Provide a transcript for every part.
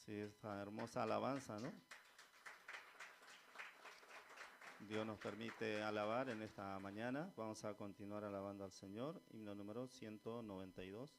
Sí, esta hermosa alabanza, ¿no? Dios nos permite alabar en esta mañana. Vamos a continuar alabando al Señor. Himno número 192.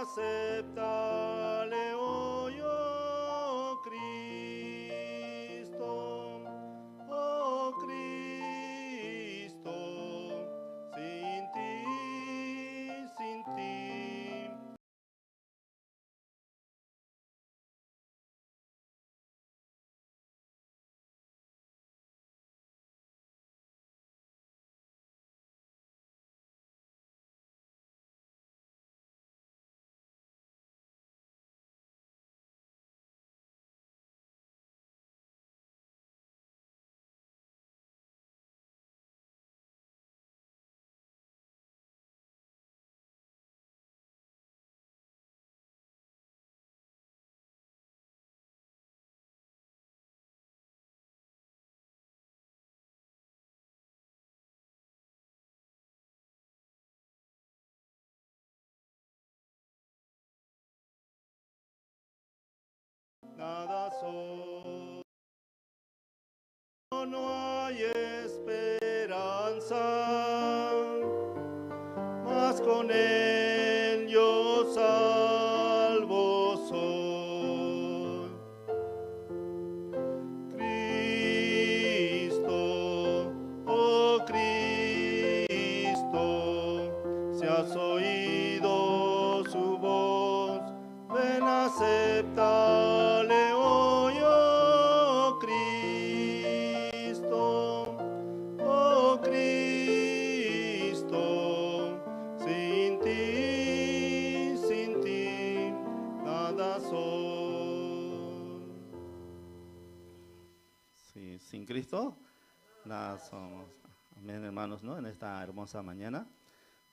Acéptale hoy, oh Cristo, sin ti, sin ti. Nada soy, no hay esperanza, mas con él yo salvo soy. Cristo, oh Cristo, si has oído su voz, ven, acéptale hoy, oh Cristo, sin ti, nada soy. Sí, sin Cristo, nada somos. Amén, hermanos, ¿no? En esta hermosa mañana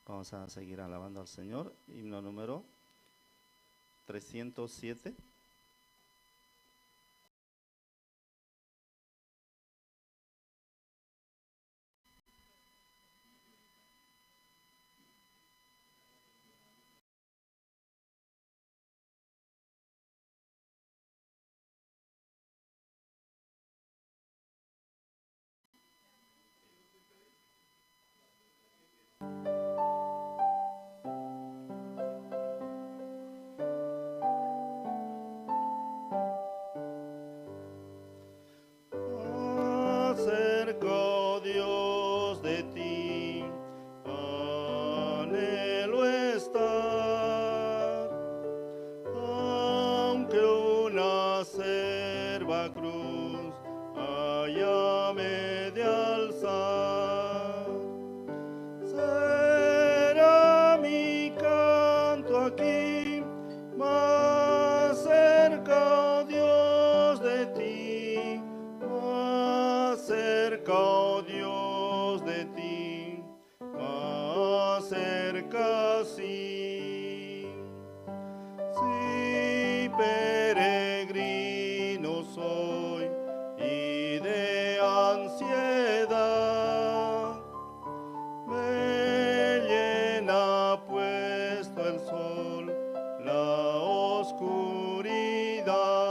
vamos a seguir alabando al Señor. Himno número 307. Acerca, Dios, de ti, anhelo estar, aunque una acerba cruz haya me de alzar. Será mi canto aquí, más cerca, Dios, de ti, más cerca, oh Dios, de ti, más cerca, sí. Sí, peregrino soy y de ansiedad me llena puesto el sol, la oscuridad.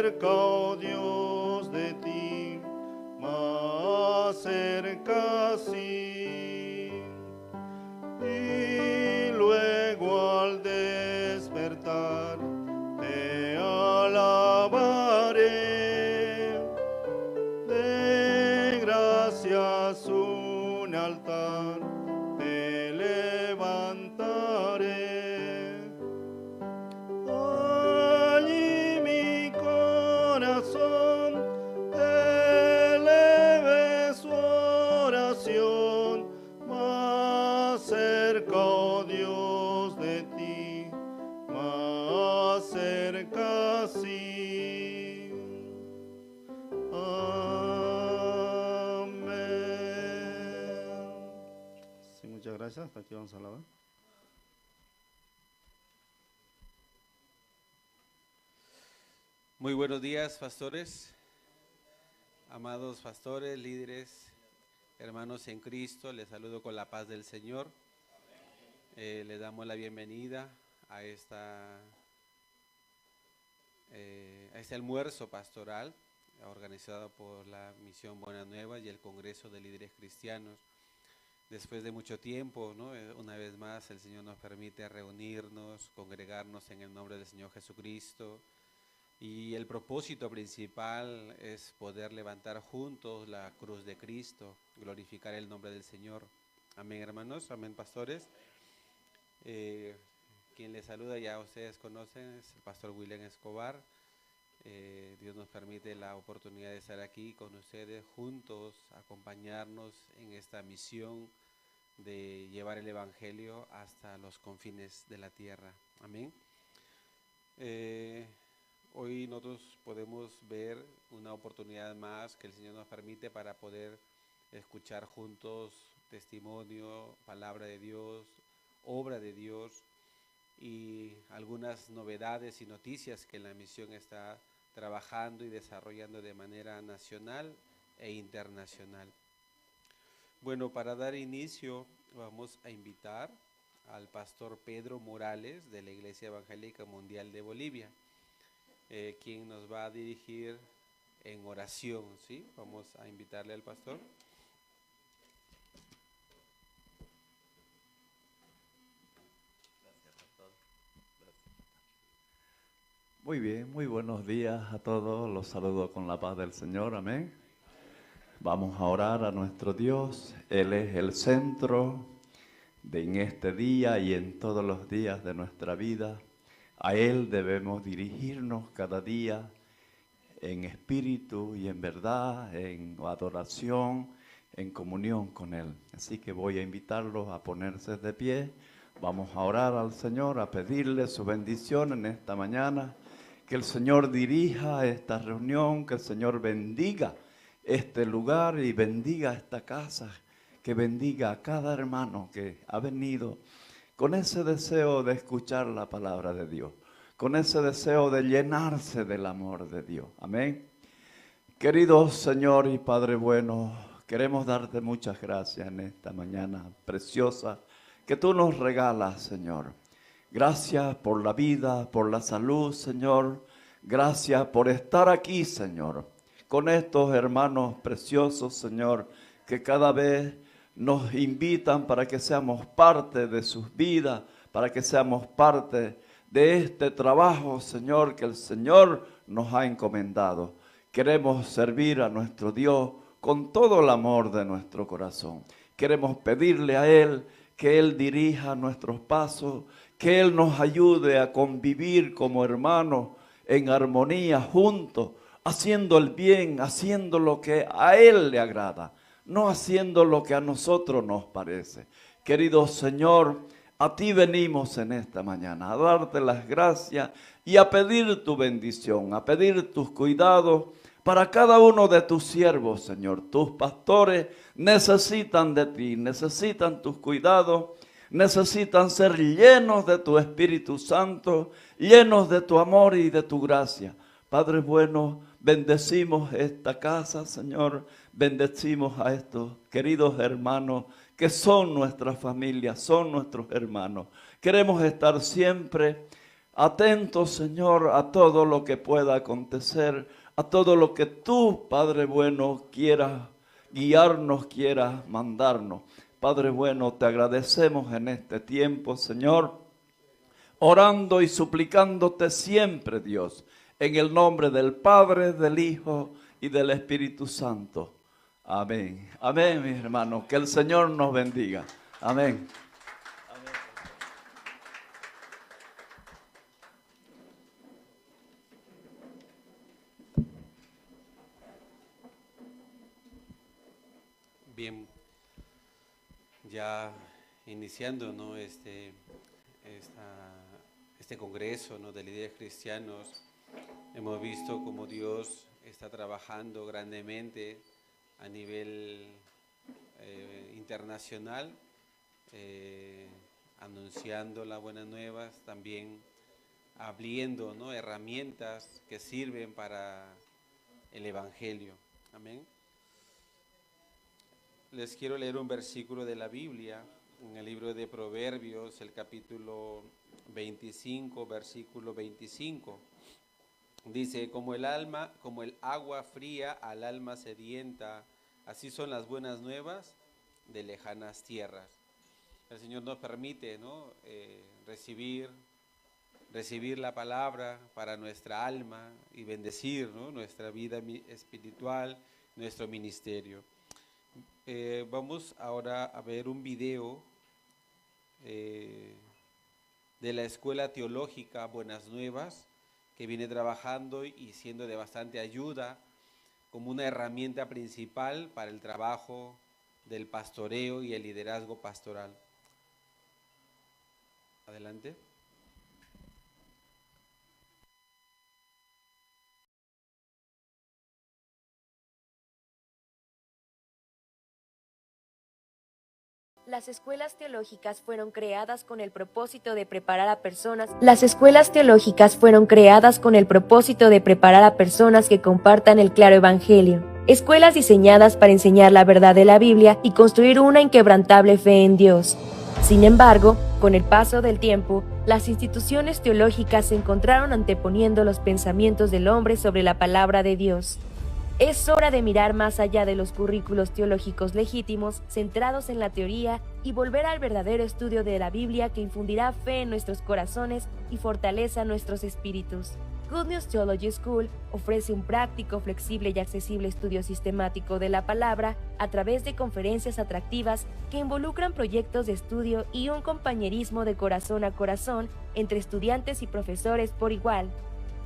cerca, oh Dios, de ti, más cerca sí. Y luego al despertar te alabaré, de gracias un altar te levantaré. Allí mi corazón eleve su oración, más cerca, oh Dios, de ti, más cerca sí. Amén. Sí, muchas gracias. Hasta aquí vamos a alabar. Muy buenos días, pastores, amados pastores, líderes, hermanos en Cristo. Les saludo con la paz del Señor. Les damos la bienvenida a este almuerzo pastoral organizado por la Misión Buenas Nuevas y el Congreso de Líderes Cristianos. Después de mucho tiempo, ¿no? Una vez más el Señor nos permite reunirnos, congregarnos en el nombre del Señor Jesucristo. Y el propósito principal es poder levantar juntos la cruz de Cristo, glorificar el nombre del Señor. Amén, hermanos, amén, pastores. Quien les saluda, ya ustedes conocen, es el pastor William Escobar. Dios nos permite la oportunidad de estar aquí con ustedes juntos, acompañarnos en esta misión de llevar el Evangelio hasta los confines de la tierra. Amén. Hoy nosotros podemos ver una oportunidad más que el Señor nos permite para poder escuchar juntos testimonio, palabra de Dios, obra de Dios y algunas novedades y noticias que la misión está trabajando y desarrollando de manera nacional e internacional. Bueno, para dar inicio vamos a invitar al pastor Pedro Morales de la Iglesia Evangélica Mundial de Bolivia, quien nos va a dirigir en oración, ¿sí? Vamos a invitarle al pastor. Muy bien, muy buenos días a todos, los saludo con la paz del Señor, amén. Vamos a orar a nuestro Dios, Él es el centro de en este día y en todos los días de nuestra vida. A Él debemos dirigirnos cada día en espíritu y en verdad, en adoración, en comunión con Él. Así que voy a invitarlos a ponerse de pie. Vamos a orar al Señor, a pedirle su bendición en esta mañana. Que el Señor dirija esta reunión, que el Señor bendiga este lugar y bendiga esta casa. Que bendiga a cada hermano que ha venido con ese deseo de escuchar la palabra de Dios, con ese deseo de llenarse del amor de Dios. Amén. Querido Señor y Padre bueno, queremos darte muchas gracias en esta mañana preciosa que tú nos regalas, Señor. Gracias por la vida, por la salud, Señor. Gracias por estar aquí, Señor, con estos hermanos preciosos, Señor, que cada vez nos invitan para que seamos parte de sus vidas, para que seamos parte de este trabajo, Señor, que el Señor nos ha encomendado. Queremos servir a nuestro Dios con todo el amor de nuestro corazón. Queremos pedirle a Él que Él dirija nuestros pasos, que Él nos ayude a convivir como hermanos en armonía juntos, haciendo el bien, haciendo lo que a Él le agrada, no haciendo lo que a nosotros nos parece. Querido Señor, a ti venimos en esta mañana a darte las gracias y a pedir tu bendición, a pedir tus cuidados para cada uno de tus siervos, Señor. Tus pastores necesitan de ti, necesitan tus cuidados, necesitan ser llenos de tu Espíritu Santo, llenos de tu amor y de tu gracia. Padre bueno, bendecimos esta casa, Señor, bendecimos a estos queridos hermanos que son nuestra familia, son nuestros hermanos. Queremos estar siempre atentos, Señor, a todo lo que pueda acontecer, a todo lo que tú, Padre bueno, quieras guiarnos, quieras mandarnos. Padre bueno, te agradecemos en este tiempo, Señor, orando y suplicándote siempre, Dios, en el nombre del Padre, del Hijo y del Espíritu Santo. Amén. Amén, mis hermanos. Que el Señor nos bendiga. Amén. Bien, ya iniciando, ¿no? este congreso, ¿no?, de líderes cristianos, hemos visto cómo Dios está trabajando grandemente a nivel internacional, anunciando las buenas nuevas, también abriendo, ¿no?, herramientas que sirven para el Evangelio. Amén. Les quiero leer un versículo de la Biblia, en el libro de Proverbios, el capítulo 25, versículo 25. Dice, como el agua fría al alma sedienta, así son las buenas nuevas de lejanas tierras. El Señor nos permite, ¿no?, recibir la palabra para nuestra alma y bendecir, ¿no?, nuestra vida espiritual, nuestro ministerio. Vamos ahora a ver un video de la Escuela Teológica Buenas Nuevas, que viene trabajando y siendo de bastante ayuda como una herramienta principal para el trabajo del pastoreo y el liderazgo pastoral. Adelante. Las escuelas teológicas fueron creadas con el propósito de preparar a personas. Las escuelas teológicas fueron creadas con el propósito de preparar a personas que compartan el claro evangelio. Escuelas diseñadas para enseñar la verdad de la Biblia y construir una inquebrantable fe en Dios. Sin embargo, con el paso del tiempo, las instituciones teológicas se encontraron anteponiendo los pensamientos del hombre sobre la palabra de Dios. Es hora de mirar más allá de los currículos teológicos legítimos, centrados en la teoría, y volver al verdadero estudio de la Biblia que infundirá fe en nuestros corazones y fortaleza nuestros espíritus. Good News Theology School ofrece un práctico, flexible y accesible estudio sistemático de la palabra a través de conferencias atractivas que involucran proyectos de estudio y un compañerismo de corazón a corazón entre estudiantes y profesores por igual.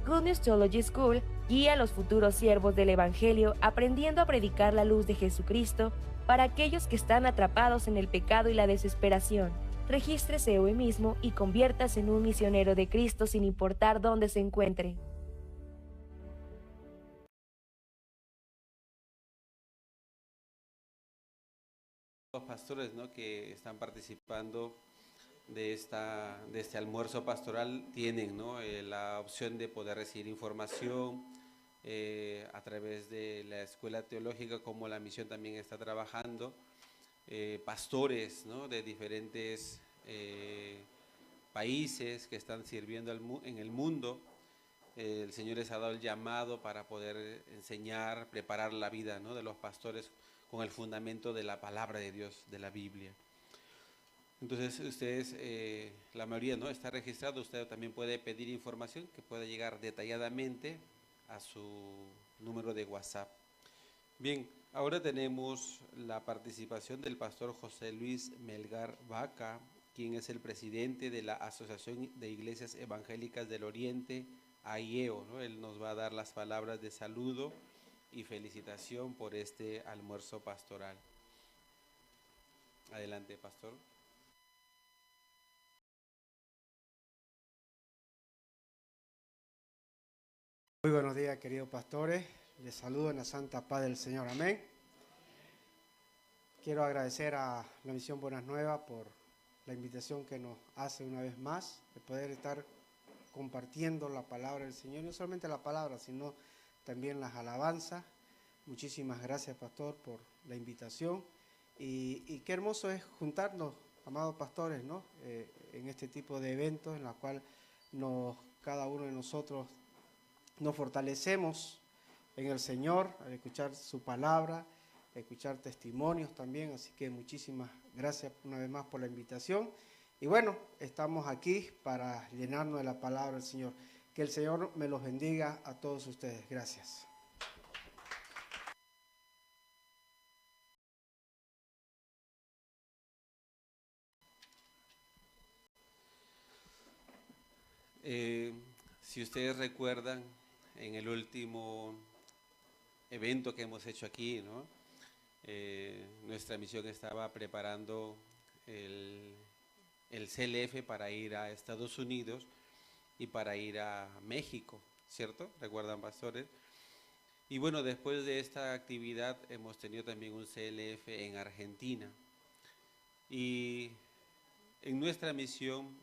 Good News Theology School guía a los futuros siervos del Evangelio aprendiendo a predicar la luz de Jesucristo para aquellos que están atrapados en el pecado y la desesperación. Regístrese hoy mismo y conviértase en un misionero de Cristo sin importar dónde se encuentre. Los pastores, ¿no?, que están participando de este almuerzo pastoral tienen, ¿no?, la opción de poder recibir información a través de la escuela teológica, como la misión también está trabajando, pastores, ¿no?, de diferentes países que están sirviendo en el mundo. El Señor les ha dado el llamado para poder enseñar, preparar la vida, ¿no?, de los pastores con el fundamento de la palabra de Dios, de la Biblia. Entonces ustedes, la mayoría, ¿no?, está registrado. Usted también puede pedir información que pueda llegar detalladamente a su número de WhatsApp. Bien, ahora tenemos la participación del pastor José Luis Melgar Vaca, quien es el presidente de la Asociación de Iglesias Evangélicas del Oriente, AIEO, ¿no? Él nos va a dar las palabras de saludo y felicitación por este almuerzo pastoral. Adelante, pastor. Muy buenos días, queridos pastores. Les saludo en la santa paz del Señor. Amén. Quiero agradecer a la Misión Buenas Nuevas por la invitación que nos hace una vez más de poder estar compartiendo la palabra del Señor. No solamente la palabra, sino también las alabanzas. Muchísimas gracias, pastor, por la invitación. Y qué hermoso es juntarnos, amados pastores, ¿no?, en este tipo de eventos en la cual cada uno de nosotros nos fortalecemos en el Señor al escuchar su palabra, escuchar testimonios también. Así que muchísimas gracias una vez más por la invitación. Y bueno, estamos aquí para llenarnos de la palabra del Señor. Que el Señor me los bendiga a todos ustedes. Gracias. Si ustedes recuerdan, en el último evento que hemos hecho aquí, ¿no? Nuestra misión estaba preparando el CLF para ir a Estados Unidos y para ir a México, ¿cierto? ¿Recuerdan, pastores? Y bueno, después de esta actividad hemos tenido también un CLF en Argentina. Y en nuestra misión,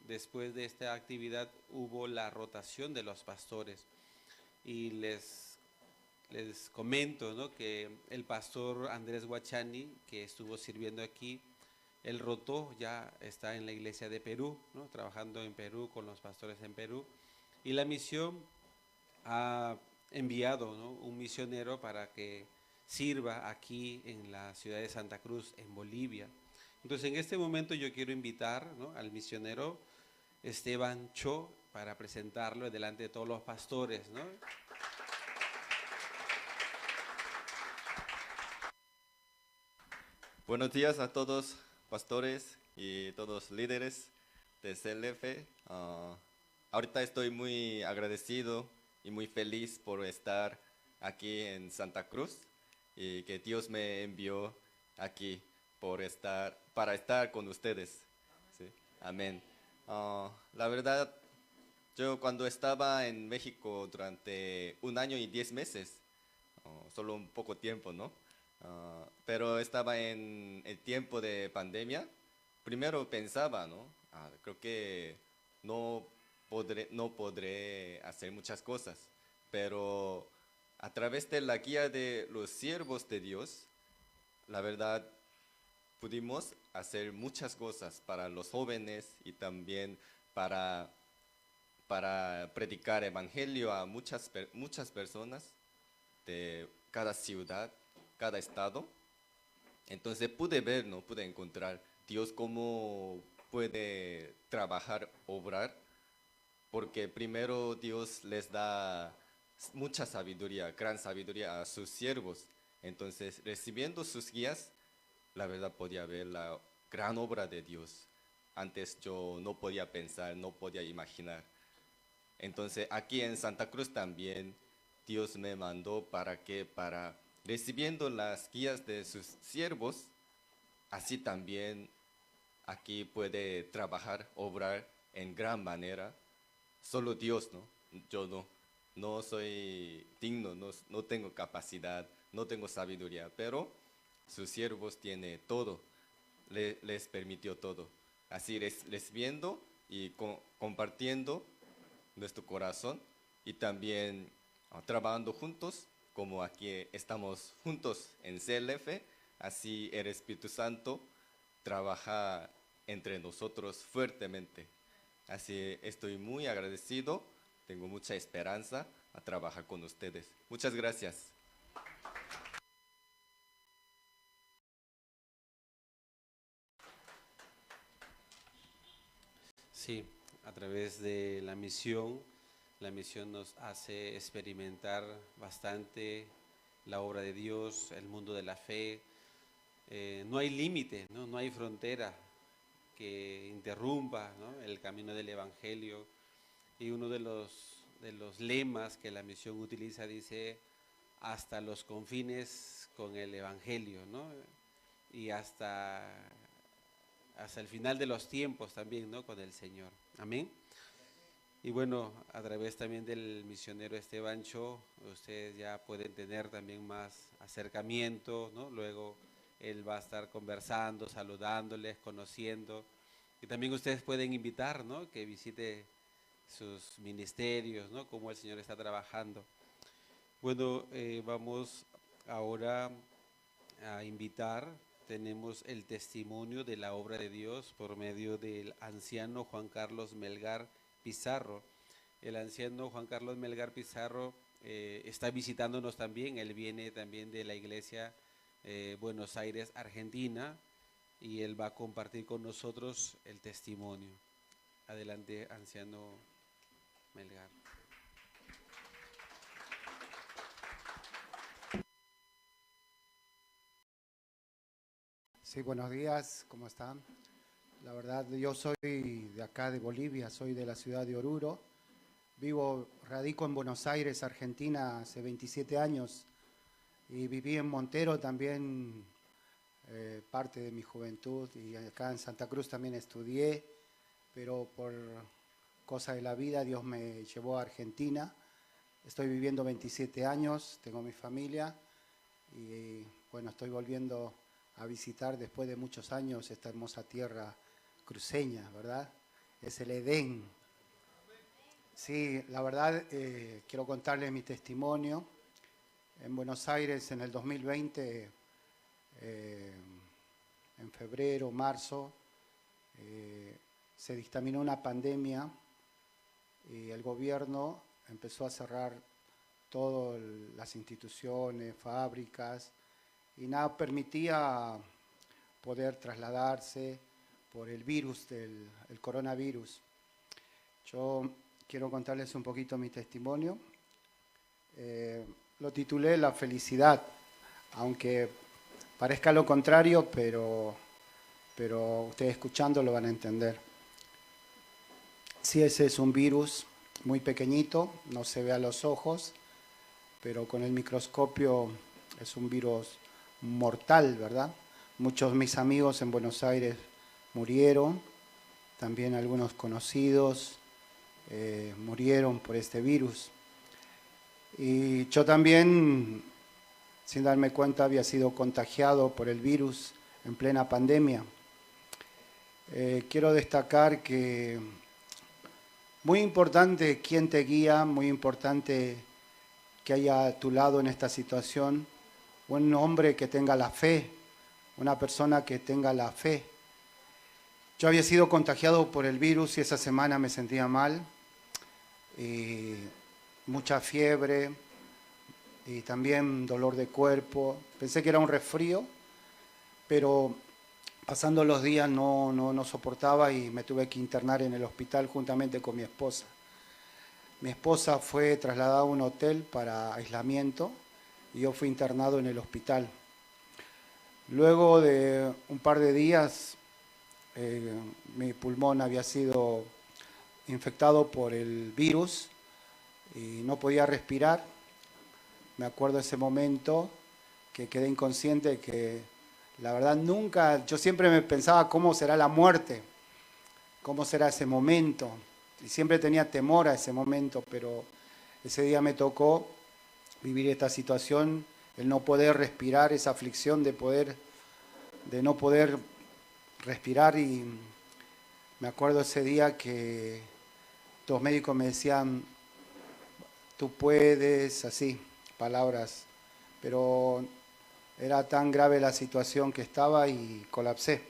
después de esta actividad, hubo la rotación de los pastores. Y les comento, ¿no?, que el pastor Andrés Guachani, que estuvo sirviendo aquí, él rotó, ya está en la iglesia de Perú, ¿no?, trabajando en Perú con los pastores en Perú. Y la misión ha enviado, ¿no?, un misionero para que sirva aquí en la ciudad de Santa Cruz, en Bolivia. Entonces, en este momento yo quiero invitar, ¿no?, al misionero Esteban Cho para presentarlo delante de todos los pastores, ¿no? Buenos días a todos pastores y todos líderes de CLF. Ahorita estoy muy agradecido y muy feliz por estar aquí en Santa Cruz y que Dios me envió aquí para estar con ustedes. ¿Sí? Amén. La verdad, yo cuando estaba en México durante 1 año y 10 meses, solo un poco tiempo, ¿no? Pero estaba en el tiempo de pandemia. Primero pensaba, ¿no? Creo que no podré hacer muchas cosas, pero a través de la guía de los siervos de Dios, la verdad, pudimos hacer muchas cosas para los jóvenes y también para predicar evangelio a muchas personas de cada ciudad, cada estado. Entonces pude ver, ¿no?, pude encontrar Dios cómo puede trabajar, obrar, porque primero Dios les da mucha sabiduría, gran sabiduría a sus siervos. Entonces, recibiendo sus guías, la verdad podía ver la gran obra de Dios. Antes yo no podía pensar, no podía imaginar. Entonces, aquí en Santa Cruz también Dios me mandó para recibiendo las guías de sus siervos, así también aquí puede trabajar, obrar en gran manera. Solo Dios, ¿no? Yo no soy digno, no tengo capacidad, no tengo sabiduría, pero sus siervos tienen todo, les permitió todo. Así recibiendo y compartiendo nuestro corazón y también trabajando juntos, como aquí estamos juntos en CLF, así el Espíritu Santo trabaja entre nosotros fuertemente. Así estoy muy agradecido, tengo mucha esperanza a trabajar con ustedes. Muchas gracias. Sí, a través de la misión nos hace experimentar bastante la obra de Dios, el mundo de la fe. No hay límite, ¿no? No hay frontera que interrumpa, ¿no?, el camino del Evangelio. Y uno de los lemas que la misión utiliza dice: hasta los confines con el Evangelio, ¿no? Y hasta el final de los tiempos también, ¿no?, con el Señor. Amén. Y bueno, a través también del misionero Esteban Cho, ustedes ya pueden tener también más acercamiento, ¿no? Luego él va a estar conversando, saludándoles, conociendo. Y también ustedes pueden invitar, ¿no?, que visite sus ministerios, ¿no?, cómo el Señor está trabajando. Bueno, vamos ahora a invitar. Tenemos el testimonio de la obra de Dios por medio del anciano Juan Carlos Melgar Pizarro. El anciano Juan Carlos Melgar Pizarro está visitándonos también. Él viene también de la iglesia Buenos Aires, Argentina, y él va a compartir con nosotros el testimonio. Adelante, anciano Melgar. Sí, buenos días, ¿cómo están? La verdad, yo soy de acá de Bolivia, soy de la ciudad de Oruro. Radico en Buenos Aires, Argentina, hace 27 años. Y viví en Montero también parte de mi juventud. Y acá en Santa Cruz también estudié, pero por cosas de la vida Dios me llevó a Argentina. Estoy viviendo 27 años, tengo mi familia y bueno, estoy volviendo a visitar después de muchos años esta hermosa tierra cruceña, ¿verdad? Es el Edén. Sí, la verdad, quiero contarles mi testimonio. En Buenos Aires, en el 2020, en febrero, marzo, se dictaminó una pandemia y el gobierno empezó a cerrar todas las instituciones, fábricas, y nada permitía poder trasladarse por el virus, el coronavirus. Yo quiero contarles un poquito mi testimonio. Lo titulé La felicidad, aunque parezca lo contrario, pero ustedes escuchando lo van a entender. Sí, ese es un virus muy pequeñito, no se ve a los ojos, pero con el microscopio es un virus mortal, ¿verdad? Muchos de mis amigos en Buenos Aires murieron, también algunos conocidos murieron por este virus. Y yo también, sin darme cuenta, había sido contagiado por el virus en plena pandemia. Quiero destacar que muy importante quién te guía, muy importante que haya a tu lado en esta situación un hombre que tenga la fe, una persona que tenga la fe. Yo había sido contagiado por el virus y esa semana me sentía mal, y mucha fiebre y también dolor de cuerpo. Pensé que era un resfrío, pero pasando los días no soportaba y me tuve que internar en el hospital juntamente con mi esposa. Mi esposa fue trasladada a un hotel para aislamiento y yo fui internado en el hospital. Luego de un par de días, mi pulmón había sido infectado por el virus y no podía respirar. Me acuerdo ese momento que quedé inconsciente, que la verdad nunca, yo siempre me pensaba cómo será la muerte, cómo será ese momento. Y siempre tenía temor a ese momento, pero ese día me tocó vivir esta situación, el no poder respirar, esa aflicción de no poder respirar. Y me acuerdo ese día que los médicos me decían, tú puedes, así, palabras, pero era tan grave la situación que estaba y colapsé.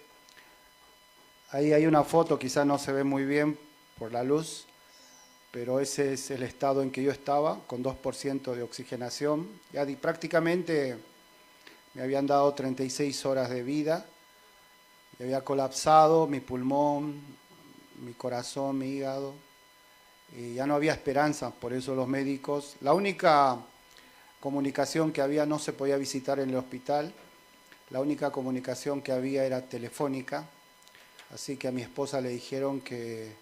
Ahí hay una foto, quizás no se ve muy bien por la luz, pero ese es el estado en que yo estaba, con 2% de oxigenación. Ya prácticamente me habían dado 36 horas de vida, y había colapsado mi pulmón, mi corazón, mi hígado, y ya no había esperanza. Por eso los médicos, la única comunicación que había, no se podía visitar en el hospital, la única comunicación que había era telefónica, así que a mi esposa le dijeron que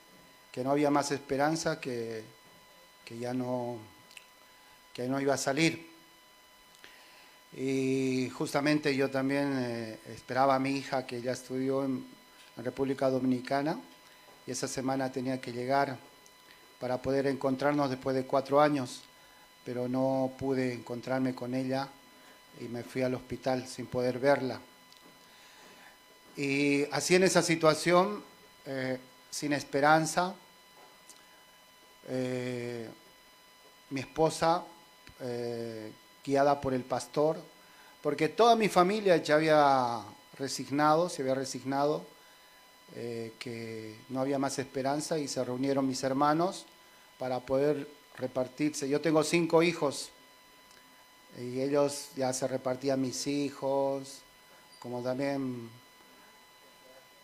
no había más esperanza, que ya no iba a salir. Y justamente yo también esperaba a mi hija, que ya estudió en República Dominicana, y esa semana tenía que llegar para poder encontrarnos después de 4 años, pero no pude encontrarme con ella y me fui al hospital sin poder verla. Y así en esa situación, sin esperanza, mi esposa, guiada por el pastor, porque toda mi familia ya había resignado, se había resignado, que no había más esperanza y se reunieron mis hermanos para poder repartirse. Yo tengo 5 hijos y ellos ya se repartían mis hijos, como también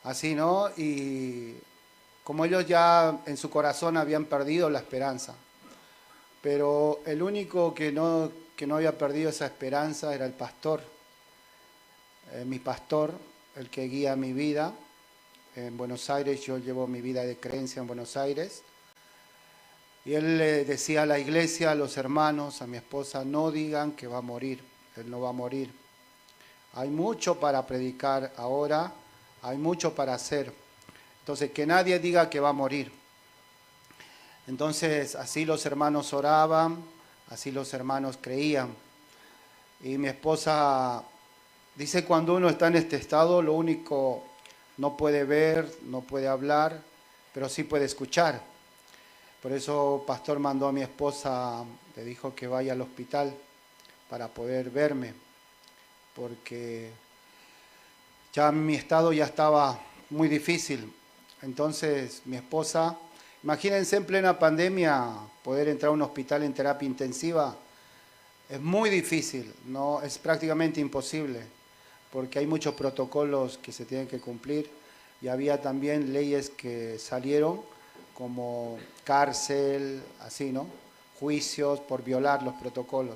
así, ¿no? Y como ellos ya en su corazón habían perdido la esperanza. Pero el único que no había perdido esa esperanza era el pastor, mi pastor, el que guía mi vida. En Buenos Aires, yo llevo mi vida de creencia en Buenos Aires. Y él le decía a la iglesia, a los hermanos, a mi esposa, no digan que va a morir, él no va a morir. Hay mucho para predicar ahora, hay mucho para hacer. Entonces, que nadie diga que va a morir. Entonces, así los hermanos oraban, así los hermanos creían. Y mi esposa dice, cuando uno está en este estado, lo único, no puede ver, no puede hablar, pero sí puede escuchar. Por eso pastor mandó a mi esposa, le dijo que vaya al hospital para poder verme, porque ya mi estado ya estaba muy difícil. Entonces mi esposa, imagínense en plena pandemia poder entrar a un hospital en terapia intensiva, es muy difícil, no, es prácticamente imposible, porque hay muchos protocolos que se tienen que cumplir y había también leyes que salieron como cárcel, así, ¿no? Juicios por violar los protocolos.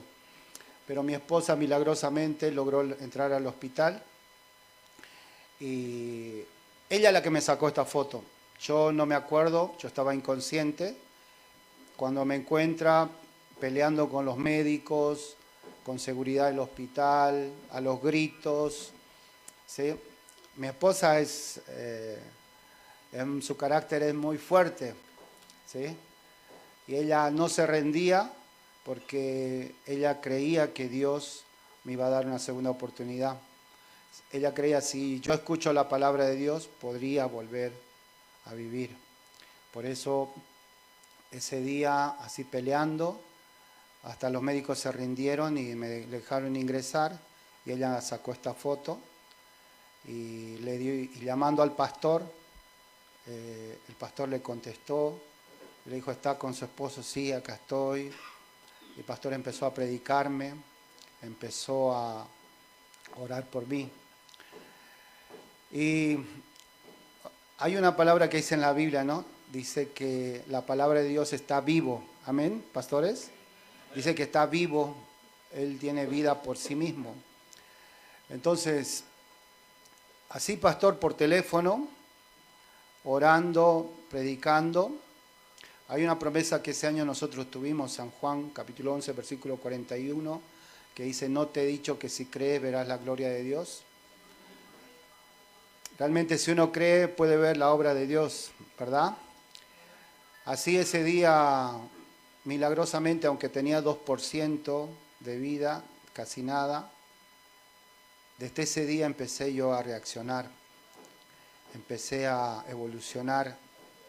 Pero mi esposa milagrosamente logró entrar al hospital y ella es la que me sacó esta foto. Yo no me acuerdo, yo estaba inconsciente. Cuando me encuentra peleando con los médicos, con seguridad del hospital, a los gritos, ¿sí? Mi esposa su carácter es muy fuerte, ¿sí? Y ella no se rendía porque ella creía que Dios me iba a dar una segunda oportunidad. Ella creía, si yo escucho la palabra de Dios, podría volver a vivir. Por eso, ese día, así peleando, hasta los médicos se rindieron y me dejaron ingresar, y ella sacó esta foto y le dio, y llamando al pastor, el pastor le contestó, le dijo, ¿está con su esposo? Sí, acá estoy. Y el pastor empezó a predicarme, empezó a orar por mí. Y hay una palabra que dice en la Biblia, ¿no? Dice que la palabra de Dios está vivo. Amén, pastores. Dice que está vivo, Él tiene vida por sí mismo. Entonces, así pastor por teléfono, orando, predicando. Hay una promesa que ese año nosotros tuvimos, San Juan, capítulo 11, versículo 41, que dice, no te he dicho que si crees verás la gloria de Dios. Realmente si uno cree puede ver la obra de Dios, ¿verdad? Así ese día, milagrosamente, aunque tenía 2% de vida, casi nada, desde ese día empecé yo a reaccionar. Empecé a evolucionar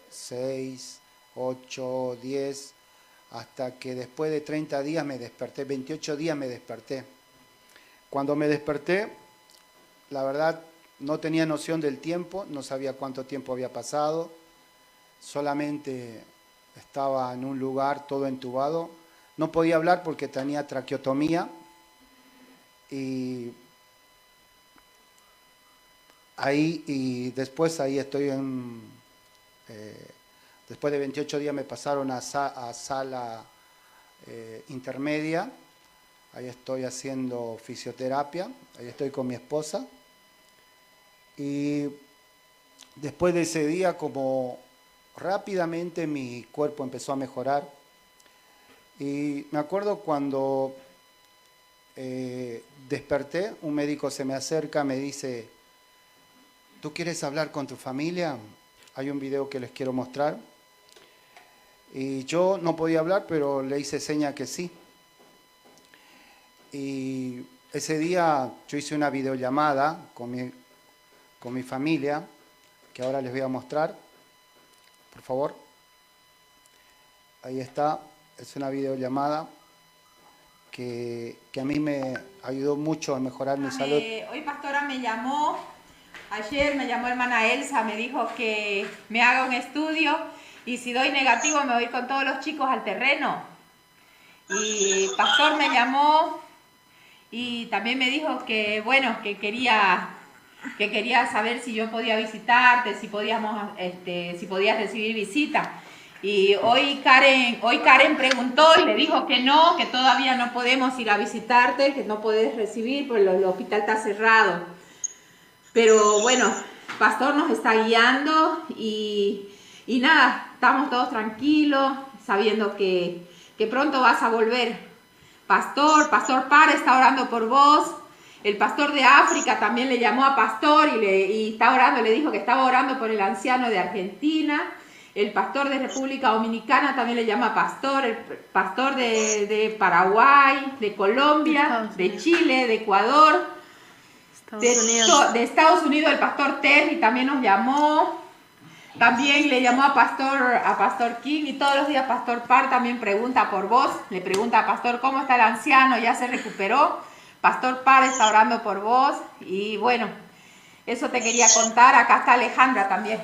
6, 8, 10, hasta que después de 30 días me desperté, 28 días me desperté. Cuando me desperté, la verdad, no tenía noción del tiempo, no sabía cuánto tiempo había pasado, solamente estaba en un lugar todo entubado. No podía hablar porque tenía traqueotomía y después ahí estoy después de 28 días me pasaron a sala intermedia, ahí estoy haciendo fisioterapia, ahí estoy con mi esposa. Y después de ese día, como rápidamente mi cuerpo empezó a mejorar. Y me acuerdo cuando desperté, un médico se me acerca, me dice, ¿tú quieres hablar con tu familia? Hay un video que les quiero mostrar. Y yo no podía hablar, pero le hice seña que sí. Y ese día yo hice una videollamada con mi familia, que ahora les voy a mostrar, por favor. Ahí está, es una videollamada que a mí me ayudó mucho a mejorar mi salud. Hoy pastora me llamó Ayer me llamó hermana Elsa, me dijo que me haga un estudio y si doy negativo me voy con todos los chicos al terreno. Y el pastor me llamó y también me dijo que, bueno, que quería saber si yo podía visitarte, si podías recibir visita. Y hoy Karen preguntó y le dijo que no, que todavía no podemos ir a visitarte, que no podés recibir porque el hospital está cerrado. Pero bueno, el pastor nos está guiando y nada, estamos todos tranquilos, sabiendo que pronto vas a volver. Pastor Par está orando por vos. El pastor de África también le llamó a pastor y está orando, le dijo que estaba orando por el anciano de Argentina. El pastor de República Dominicana también le llama pastor. El pastor de Paraguay, de Colombia, de Chile, de Ecuador, de Estados Unidos, el pastor Terry también nos llamó. También le llamó a Pastor King y todos los días Pastor Par también pregunta por vos. Le pregunta a Pastor cómo está el anciano, ya se recuperó. Pastor Par está orando por vos y bueno, eso te quería contar. Acá está Alejandra también.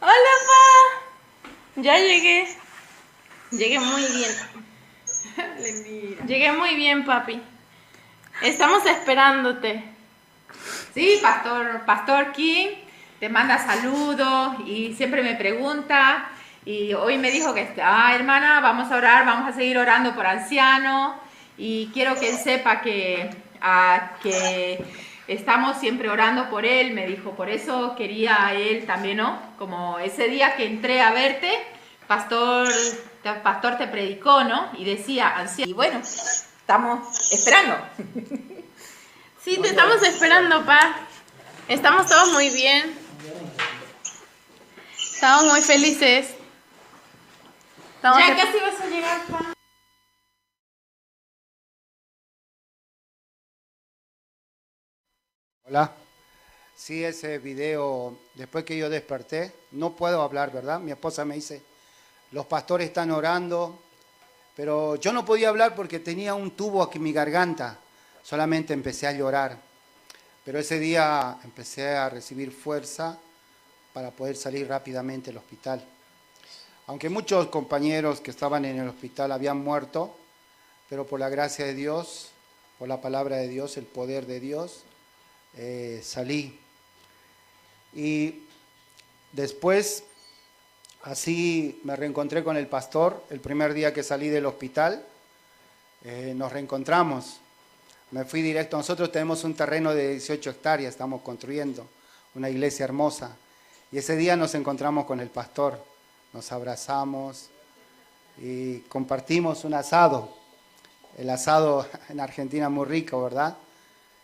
Hola, pa. Ya llegué. Llegué muy bien. Llegué muy bien, papi. Estamos esperándote. Sí, Pastor King te manda saludos y siempre me pregunta. Y hoy me dijo que, hermana, vamos a orar, vamos a seguir orando por ancianos. Y quiero que él sepa que estamos siempre orando por él, me dijo. Por eso quería él también, ¿no? Como ese día que entré a verte, pastor te predicó, ¿no? Y decía, anciano. Y bueno, estamos esperando. Sí, te estamos esperando, pa. Estamos todos muy bien. Estamos muy felices. Ya casi vas a llegar, pa. Hola. Sí, ese video, después que yo desperté, no puedo hablar, ¿verdad? Mi esposa me dice, los pastores están orando, pero yo no podía hablar porque tenía un tubo aquí en mi garganta. Solamente empecé a llorar. Pero ese día empecé a recibir fuerza para poder salir rápidamente del hospital. Aunque muchos compañeros que estaban en el hospital habían muerto, pero por la gracia de Dios, por la palabra de Dios, el poder de Dios, salí. Y después, así me reencontré con el pastor. El primer día que salí del hospital, nos reencontramos. Me fui directo. Nosotros tenemos un terreno de 18 hectáreas, estamos construyendo una iglesia hermosa. Y ese día nos encontramos con el pastor, nos abrazamos y compartimos un asado. El asado en Argentina es muy rico, ¿verdad?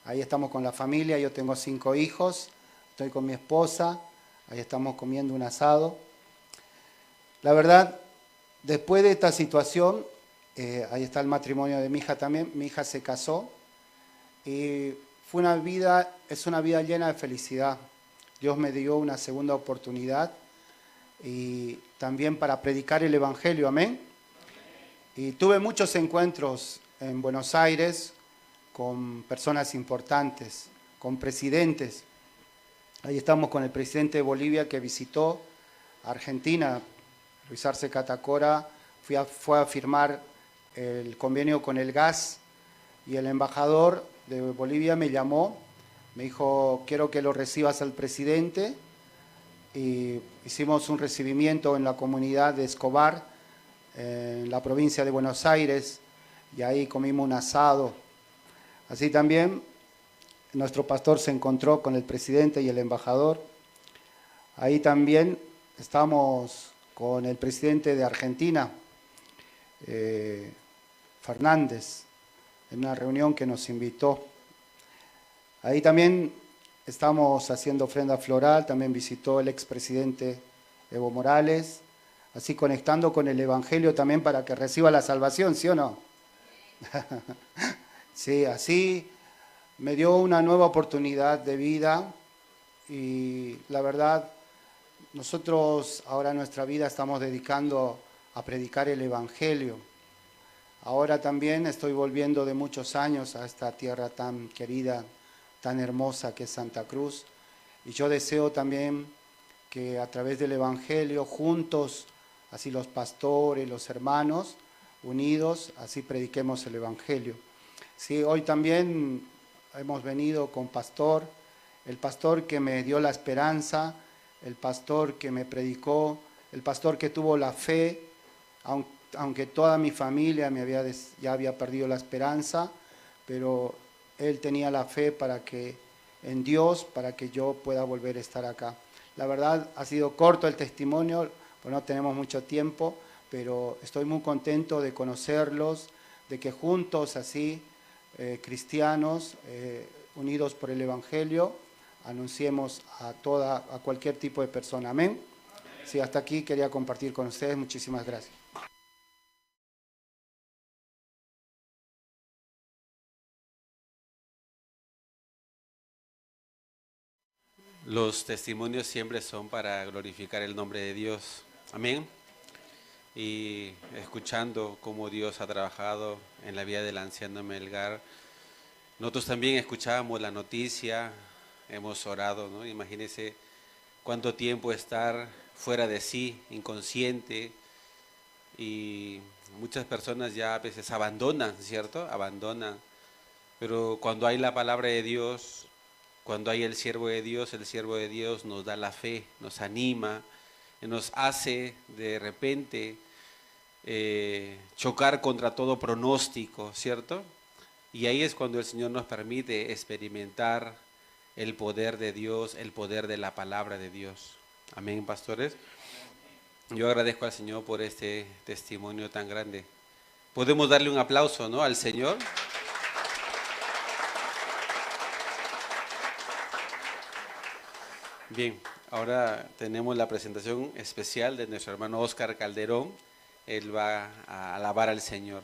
Ahí estamos con la familia, yo tengo 5 hijos, estoy con mi esposa, ahí estamos comiendo un asado. La verdad, después de esta situación, ahí está el matrimonio de mi hija también, mi hija se casó y es una vida llena de felicidad. Dios me dio una segunda oportunidad y también para predicar el Evangelio, amén. Y tuve muchos encuentros en Buenos Aires con personas importantes, con presidentes. Ahí estamos con el presidente de Bolivia que visitó Argentina, Luis Arce Catacora, fue a firmar el convenio con el gas y el embajador de Bolivia me llamó, me dijo, quiero que lo recibas al presidente. Y hicimos un recibimiento en la comunidad de Escobar, en la provincia de Buenos Aires, y ahí comimos un asado. Así también nuestro pastor se encontró con el presidente y el embajador. Ahí también estamos con el presidente de Argentina, Fernández, en una reunión que nos invitó. Ahí también estamos haciendo ofrenda floral, también visitó el expresidente Evo Morales, así conectando con el Evangelio también para que reciba la salvación, ¿sí o no? Sí, así me dio una nueva oportunidad de vida y la verdad, nosotros ahora en nuestra vida estamos dedicando a predicar el Evangelio. Ahora también estoy volviendo de muchos años a esta tierra tan querida, tan hermosa que es Santa Cruz. Y yo deseo también que a través del Evangelio, juntos, así los pastores, los hermanos, unidos, así prediquemos el Evangelio. Sí, hoy también hemos venido con pastor, el pastor que me dio la esperanza, el pastor que me predicó, el pastor que tuvo la fe, aunque toda mi familia ya había perdido la esperanza, pero él tenía la fe en Dios para que yo pueda volver a estar acá. La verdad ha sido corto el testimonio, pues no tenemos mucho tiempo, pero estoy muy contento de conocerlos, de que juntos así, cristianos, unidos por el Evangelio, anunciemos a cualquier tipo de persona. Amén. Sí, hasta aquí quería compartir con ustedes. Muchísimas gracias. Los testimonios siempre son para glorificar el nombre de Dios. Amén. Y escuchando cómo Dios ha trabajado en la vida del anciano Melgar, nosotros también escuchábamos la noticia, hemos orado, ¿no? Imagínense cuánto tiempo estar fuera de sí, inconsciente, y muchas personas ya a veces abandonan, ¿cierto? Abandonan. Pero cuando hay la palabra de Dios, cuando hay el siervo de Dios nos da la fe, nos anima, nos hace de repente chocar contra todo pronóstico, ¿cierto? Y ahí es cuando el Señor nos permite experimentar el poder de Dios, el poder de la palabra de Dios. Amén, pastores. Yo agradezco al Señor por este testimonio tan grande. Podemos darle un aplauso, ¿no?, al Señor. Bien, ahora tenemos la presentación especial de nuestro hermano Óscar Calderón. Él va a alabar al Señor.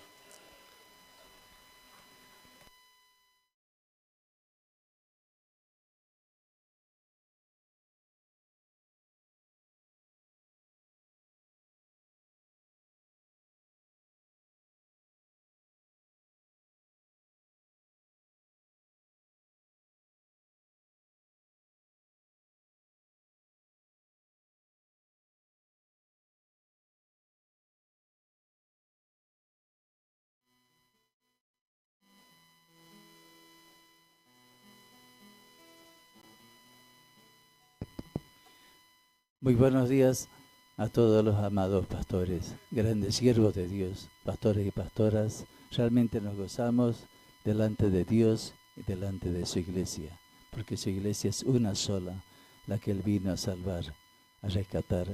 Muy buenos días a todos los amados pastores, grandes siervos de Dios, pastores y pastoras. Realmente nos gozamos delante de Dios y delante de su iglesia, porque su iglesia es una sola, la que Él vino a salvar, a rescatar.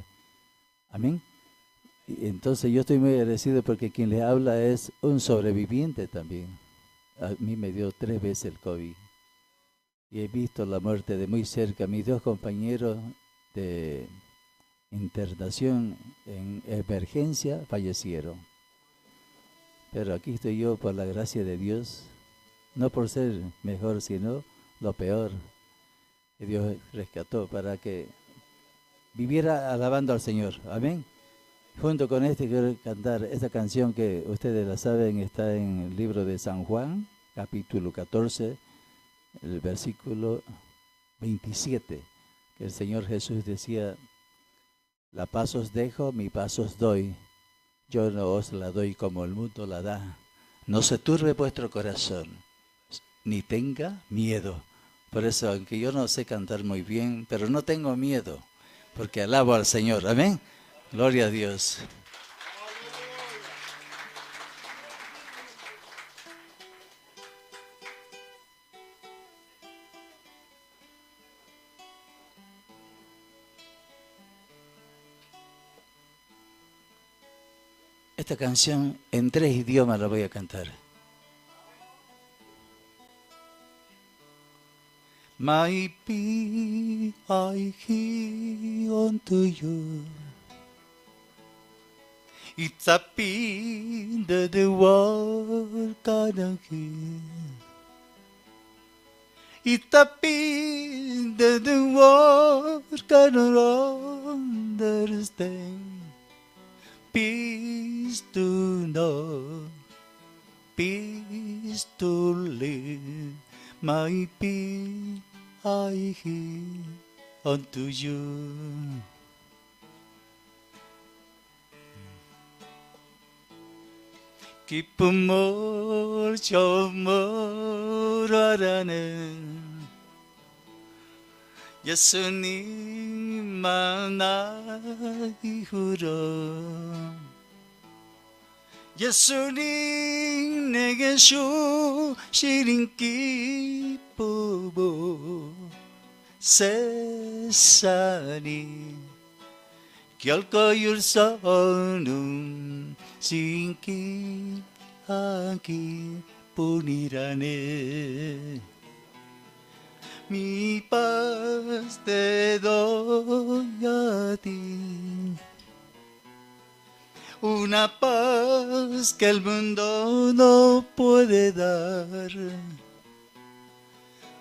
Amén. Y entonces yo estoy muy agradecido porque quien le habla es un sobreviviente también. A mí me dio 3 veces el COVID y he visto la muerte de muy cerca. Mis 2 compañeros de internación en emergencia fallecieron, pero aquí estoy yo por la gracia de Dios, no por ser mejor, sino lo peor que Dios rescató para que viviera alabando al Señor. Amén. Junto con quiero cantar esta canción que ustedes la saben, está en el libro de San Juan, capítulo 14, el versículo 27. Que el Señor Jesús decía: la paz os dejo, mi paz os doy. Yo no os la doy como el mundo la da. No se turbe vuestro corazón, ni tenga miedo. Por eso, aunque yo no sé cantar muy bien, pero no tengo miedo, porque alabo al Señor. Amén. Gloria a Dios. Esta canción en 3 idiomas la voy a cantar. My peace I give unto you. It's a peace that the world cannot give. It's a peace that the world cannot understand. Peace to know, peace to live, my peace I give. unto you. 기쁨을 저물어라는 예수님 만나 이후로 예수님 내게 주시는 기쁨을 세상이 결코 잃을 수 없는 신기하기 뿐이라네. Mi paz te doy a ti, una paz que el mundo no puede dar,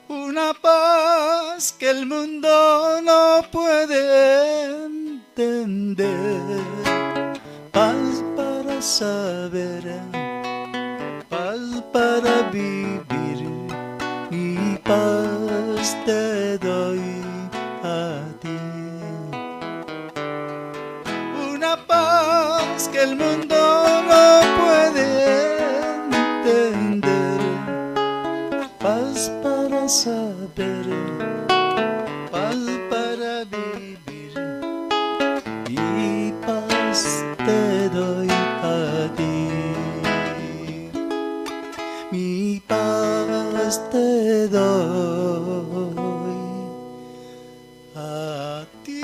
una paz que el mundo no puede entender, paz para saber, paz para vivir, mi paz te doy a ti, una paz que el mundo no puede entender, paz para saber, paz para vivir, y paz te doy a ti, mi paz te doy a ti.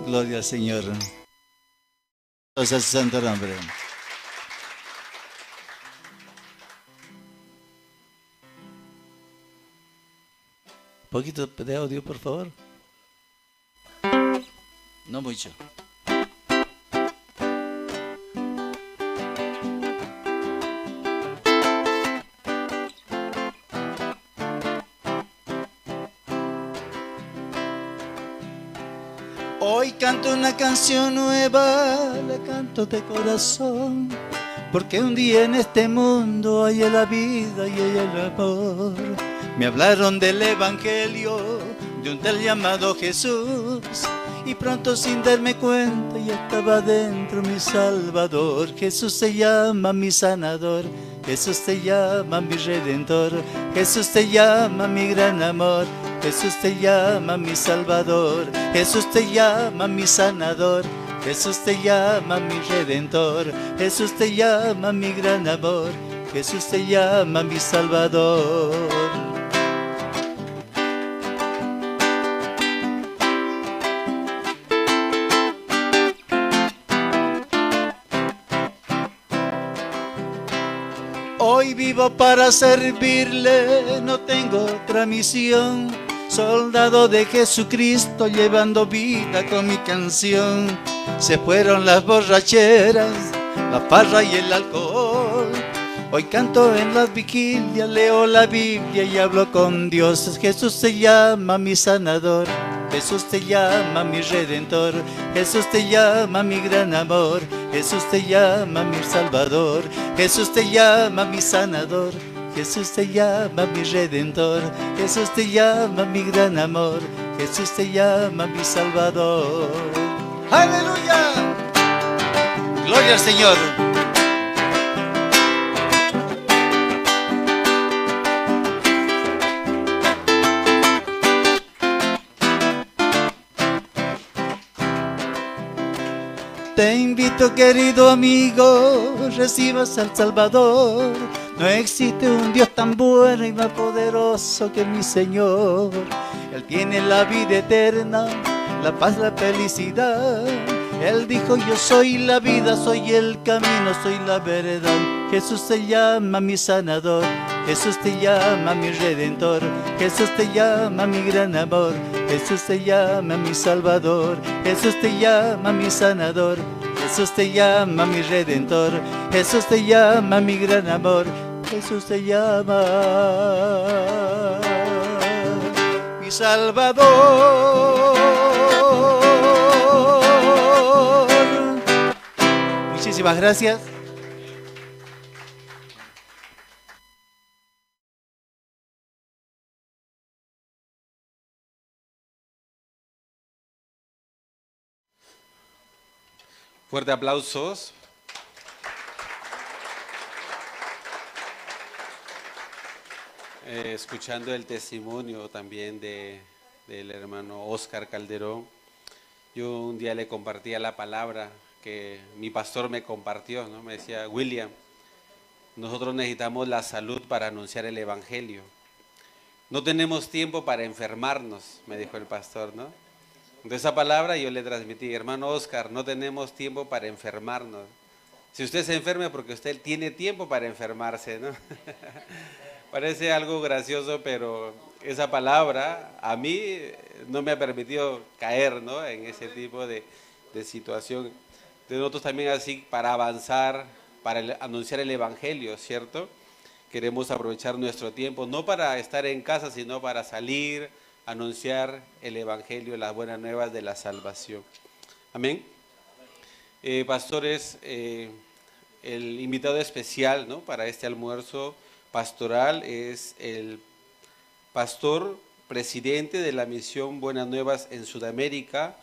Gloria al Señor. Dios a su santo nombre. Poquito de audio, por favor. No mucho. Hoy canto una canción nueva, la canto de corazón, porque un día en este mundo hay la vida y hay el amor. Me hablaron del evangelio, de un tal llamado Jesús, y pronto sin darme cuenta ya estaba dentro mi Salvador. Jesús se llama mi sanador, Jesús te llama mi redentor, Jesús te llama mi gran amor, Jesús te llama mi Salvador, Jesús te llama mi sanador, Jesús te llama mi redentor, Jesús te llama mi gran amor, Jesús te llama mi Salvador. Hoy vivo para servirle, no tengo otra misión. Soldado de Jesucristo llevando vida con mi canción. Se fueron las borracheras, la farra y el alcohol. Hoy canto en las vigilias, leo la Biblia y hablo con Dios. Jesús te llama mi sanador, Jesús te llama mi redentor, Jesús te llama mi gran amor, Jesús te llama mi salvador, Jesús te llama mi sanador, Jesús te llama mi redentor, Jesús te llama mi gran amor, Jesús te llama mi salvador. ¡Aleluya! ¡Gloria al Señor! Te invito, querido amigo, recibas al Salvador. No existe un Dios tan bueno y más poderoso que mi Señor. Él tiene la vida eterna, la paz, la felicidad. Él dijo: yo soy la vida, soy el camino, soy la verdad. Jesús te llama mi sanador, Jesús te llama mi redentor, Jesús te llama mi gran amor, Jesús te llama mi salvador, Jesús te llama mi sanador, Jesús te llama mi redentor, Jesús te llama mi gran amor, Jesús te llama mi salvador. Muchísimas gracias. Fuerte aplausos. Escuchando el testimonio también del hermano Oscar Calderón, yo un día le compartía la palabra que mi pastor me compartió, ¿no? Me decía, William, nosotros necesitamos la salud para anunciar el evangelio. No tenemos tiempo para enfermarnos, me dijo el pastor, ¿no? De esa palabra yo le transmití, hermano Oscar, no tenemos tiempo para enfermarnos. Si usted se enferma porque usted tiene tiempo para enfermarse, ¿no? Parece algo gracioso, pero esa palabra a mí no me ha permitido caer, ¿no? En ese tipo de situación. De nosotros también así, para avanzar, para anunciar el evangelio, ¿cierto? Queremos aprovechar nuestro tiempo, no para estar en casa, sino para salir, anunciar el evangelio, las buenas nuevas de la salvación. Amén. Pastores, el invitado especial, ¿no? Para este almuerzo pastoral es el pastor presidente de la misión Buenas Nuevas en Sudamérica.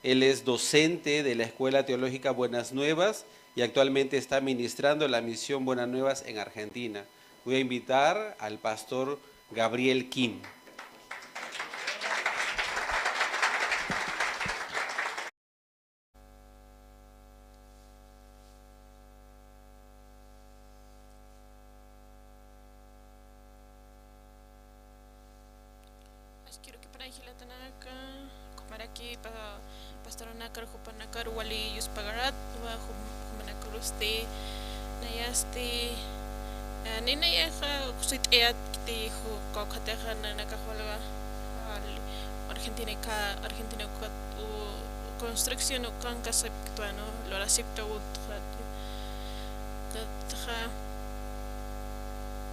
Él es docente de la Escuela Teológica Buenas Nuevas y actualmente está ministrando la misión Buenas Nuevas en Argentina. Voy a invitar al pastor Gabriel Kim. Quiero que para hilatanaka kumaraki pastor nakar hupanakar wali yus pagarat wa humanakuruste nayaste nina yaha kusit eat kiti hu kaukateha nanakahwala Argentina ka construcción o kan kasip tuano lora sipta ut katha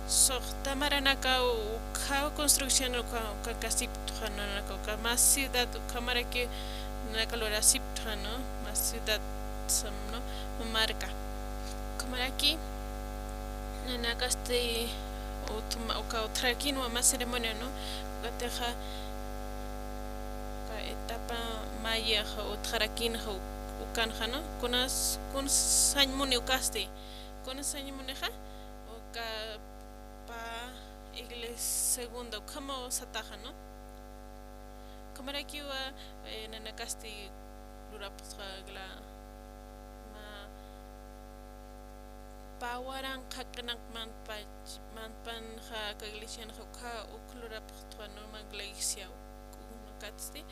so tamaranaka o ka construcción o ka kasip tuano ka más ciudad kamara que naka lora sip tuano más ciudad sam no marca kamara aquí naka este o ka trakin o más ceremonia no kateha etapa maya o trakin o kanja no kun sañmuni ukaste kun sañmuni ja o ka pa iglesia segundo como sataja no kamara aquí wa nanakasti lurapsga gla ma pawaran kaknak manpan ja ka iglesia ja ka uklurapsga normal iglesia katsti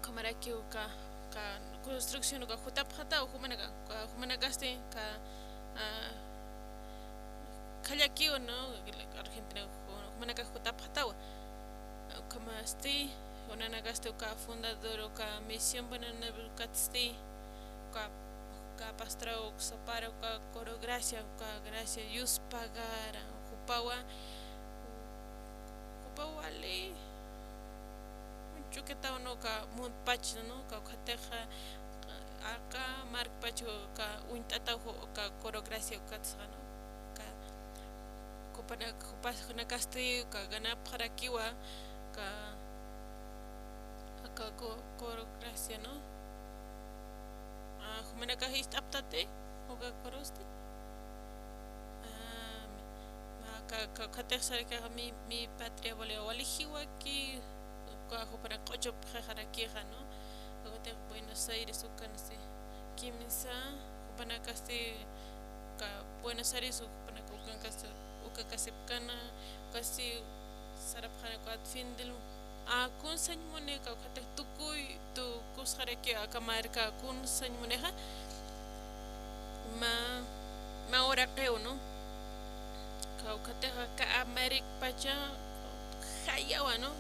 kamara ki ka construcción ka hutap hata humana gaste ka kallaki no Argentina humana ka hutap hata kama sti una gaste ka fundador ka misión buena katsti ka pastra o sapara ka coro gracia yus pagara hupawa le chuketa no ka mun pach no ka khateja aka mark pacho ka uintata ka coreografía ka tsano ka kopana kopas na kasti ka gana para kiwa ka aka coreografía no humana ka hist aptate o ka koroste ka khateja ka mi patria wali hiwa ki para cocho para queja no luego te Buenos Aires o canse kimisa para casi Buenos Aires o para casi o casi kana casi sarapana kat findel kun sañmone ka khate tukui tu kusare ke akamar ka kun sañmone ha ma ora keo no ka khate ka America pacha hayawa no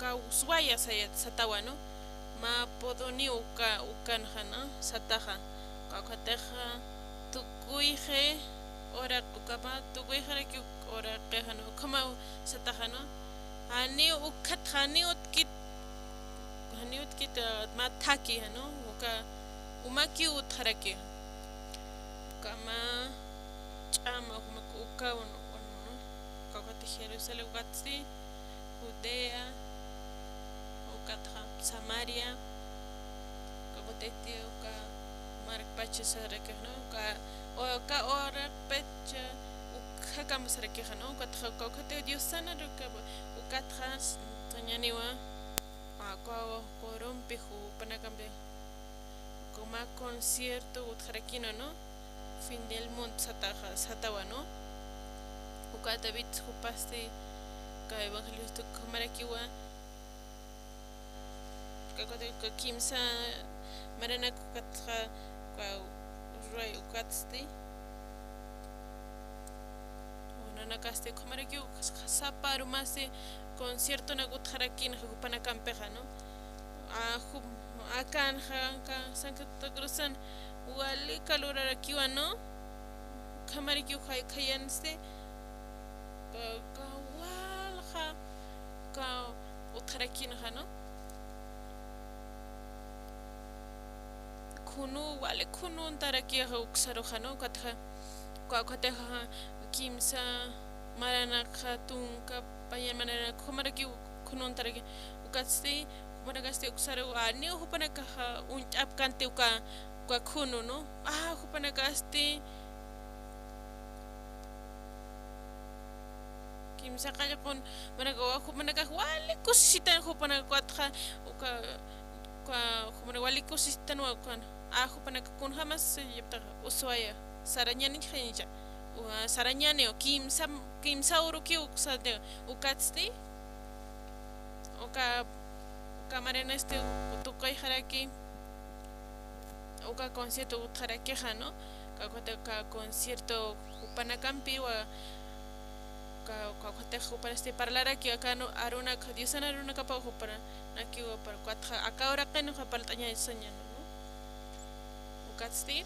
ka uswaya satawa no ma podoni ukan hana sataja ka khateja tukuije ora kukapa tukuije ki ora kehano kama sataja no ani ukat hani utkit ma thaki no uka umaki utharake kama chama kuma uka no ka khatejero sele ugatsi Judea, Samaria, tete uka mark pache sareke no ka ora pecha uka kama sareke no uka te Dios sana uka tras tanyaniwa ako korompi hu panakambe como concierto utjarakino no fin del mundo satawa no uka David hupasti ka evangelista kamarakiwa ka kimsa marana kukatra ka roy ukatsti ona nakaste kamarakiwa sapa rumase concierto na utjarakin hupana kampeja no akan ka Santa Cruzan wali kalurarakiwa no kamarakiwa kayanste ka walha ka utjarakin no kunu wale kunu tarakia uksaro no katha katha kimsa marana khatunka payan manana kamaraki kunu taraki ukatsi Managaste uksaro ani hupanaka uncap kante uka kunu no hupanagaste kimsa kaya kon managawa hupanaka wali kusisitan hupanaka uka wali kusisitan wakan hupanaka kun hamas yepta uswaya saranyani khainja saranyani o kimsa uruki uksade ukatsti uka camarena utukoy haraki uka concierto utjaraki no ka concierto upanakampi wa ka upana parlaraki acá no aruna diosana aruna kapa upana naki para kwatja acá ahora que no kapaltaña enseña no ukatsti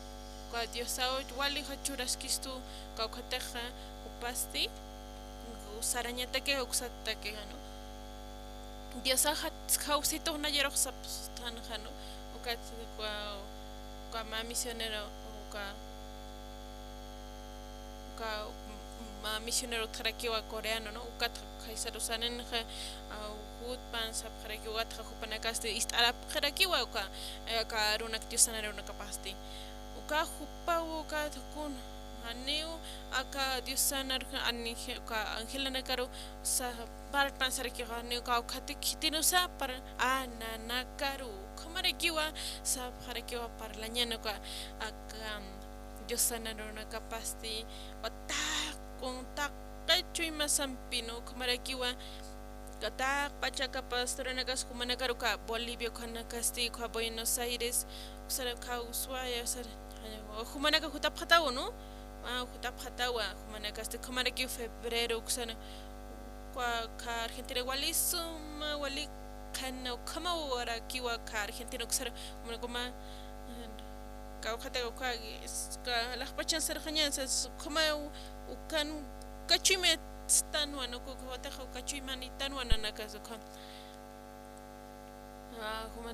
ka diosao wali hachuraskistu ka ukateja upasti usarañatake uksatake no Dios ha causito una yerosa tan jano uka kwa ma misionero uka ma misionero trakiwa coreano no uka kaisarusanen hut pan sap trakiwa trakupanakaste ist arab trakiwa uka aruna ktisanero na kapasti uka hupa uka kun aneu aka diusanar ani ka angelana karo sa partan sarki aneu ka khati khitinusa par anana karo khamare kiwa sa pharakiwa par lañana ka aka diusanar na kapasti otak kontak kachui masampino khamare kiwa kata pachaka pastorana kas kumana karo ka Bolivia khana kasti kha Buenos Aires sara ka uswaya sar humana ka huta phatawo no hutap hatawa manakaste kamaraki febrero kusana kwa ka Argentina wali suma wali kana kama wara kiwa ka Argentina kusara kuma ka khata ka la pachan sarkhanya kuma ukan kachime stanwa no ko khata kachime ni tanwa na kazo kan kuma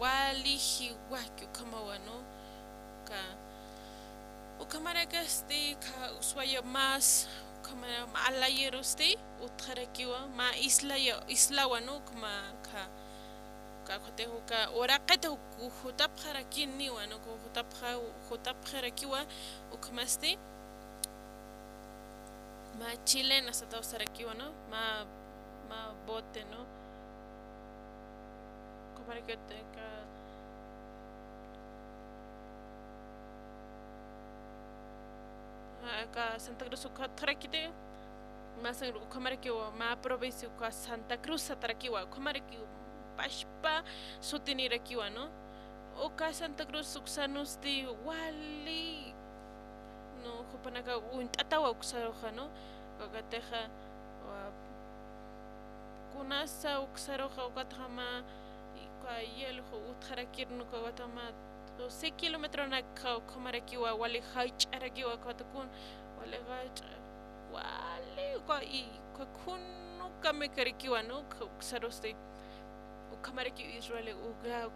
wali hiwa kama wano ka ukamaragaste ka uswaya mas kamara alayeroste utharakiwa ma islawa no kuma ka khote ka oraqete hutap kharakini wa no hutap kharakiwa ukamaste ma chilena sata usarakiwa no ma bote no kamaragate ka Santa Cruz ka tharakite mas kamaraki ma province ka Santa Cruz tarakiwa kamaraki pashpa sutini rakiwa no o ka Santa Cruz suksanus de wali no hupanaka atawa uksaroja no kagateja kunasa uksaroja ukatama ka yel utharakir no kagatama 12 kilómetros na kamarakiwa wali hach arakiwa katakun wali hach wali kunu kamekarikiwa no saroste kamaraki Israel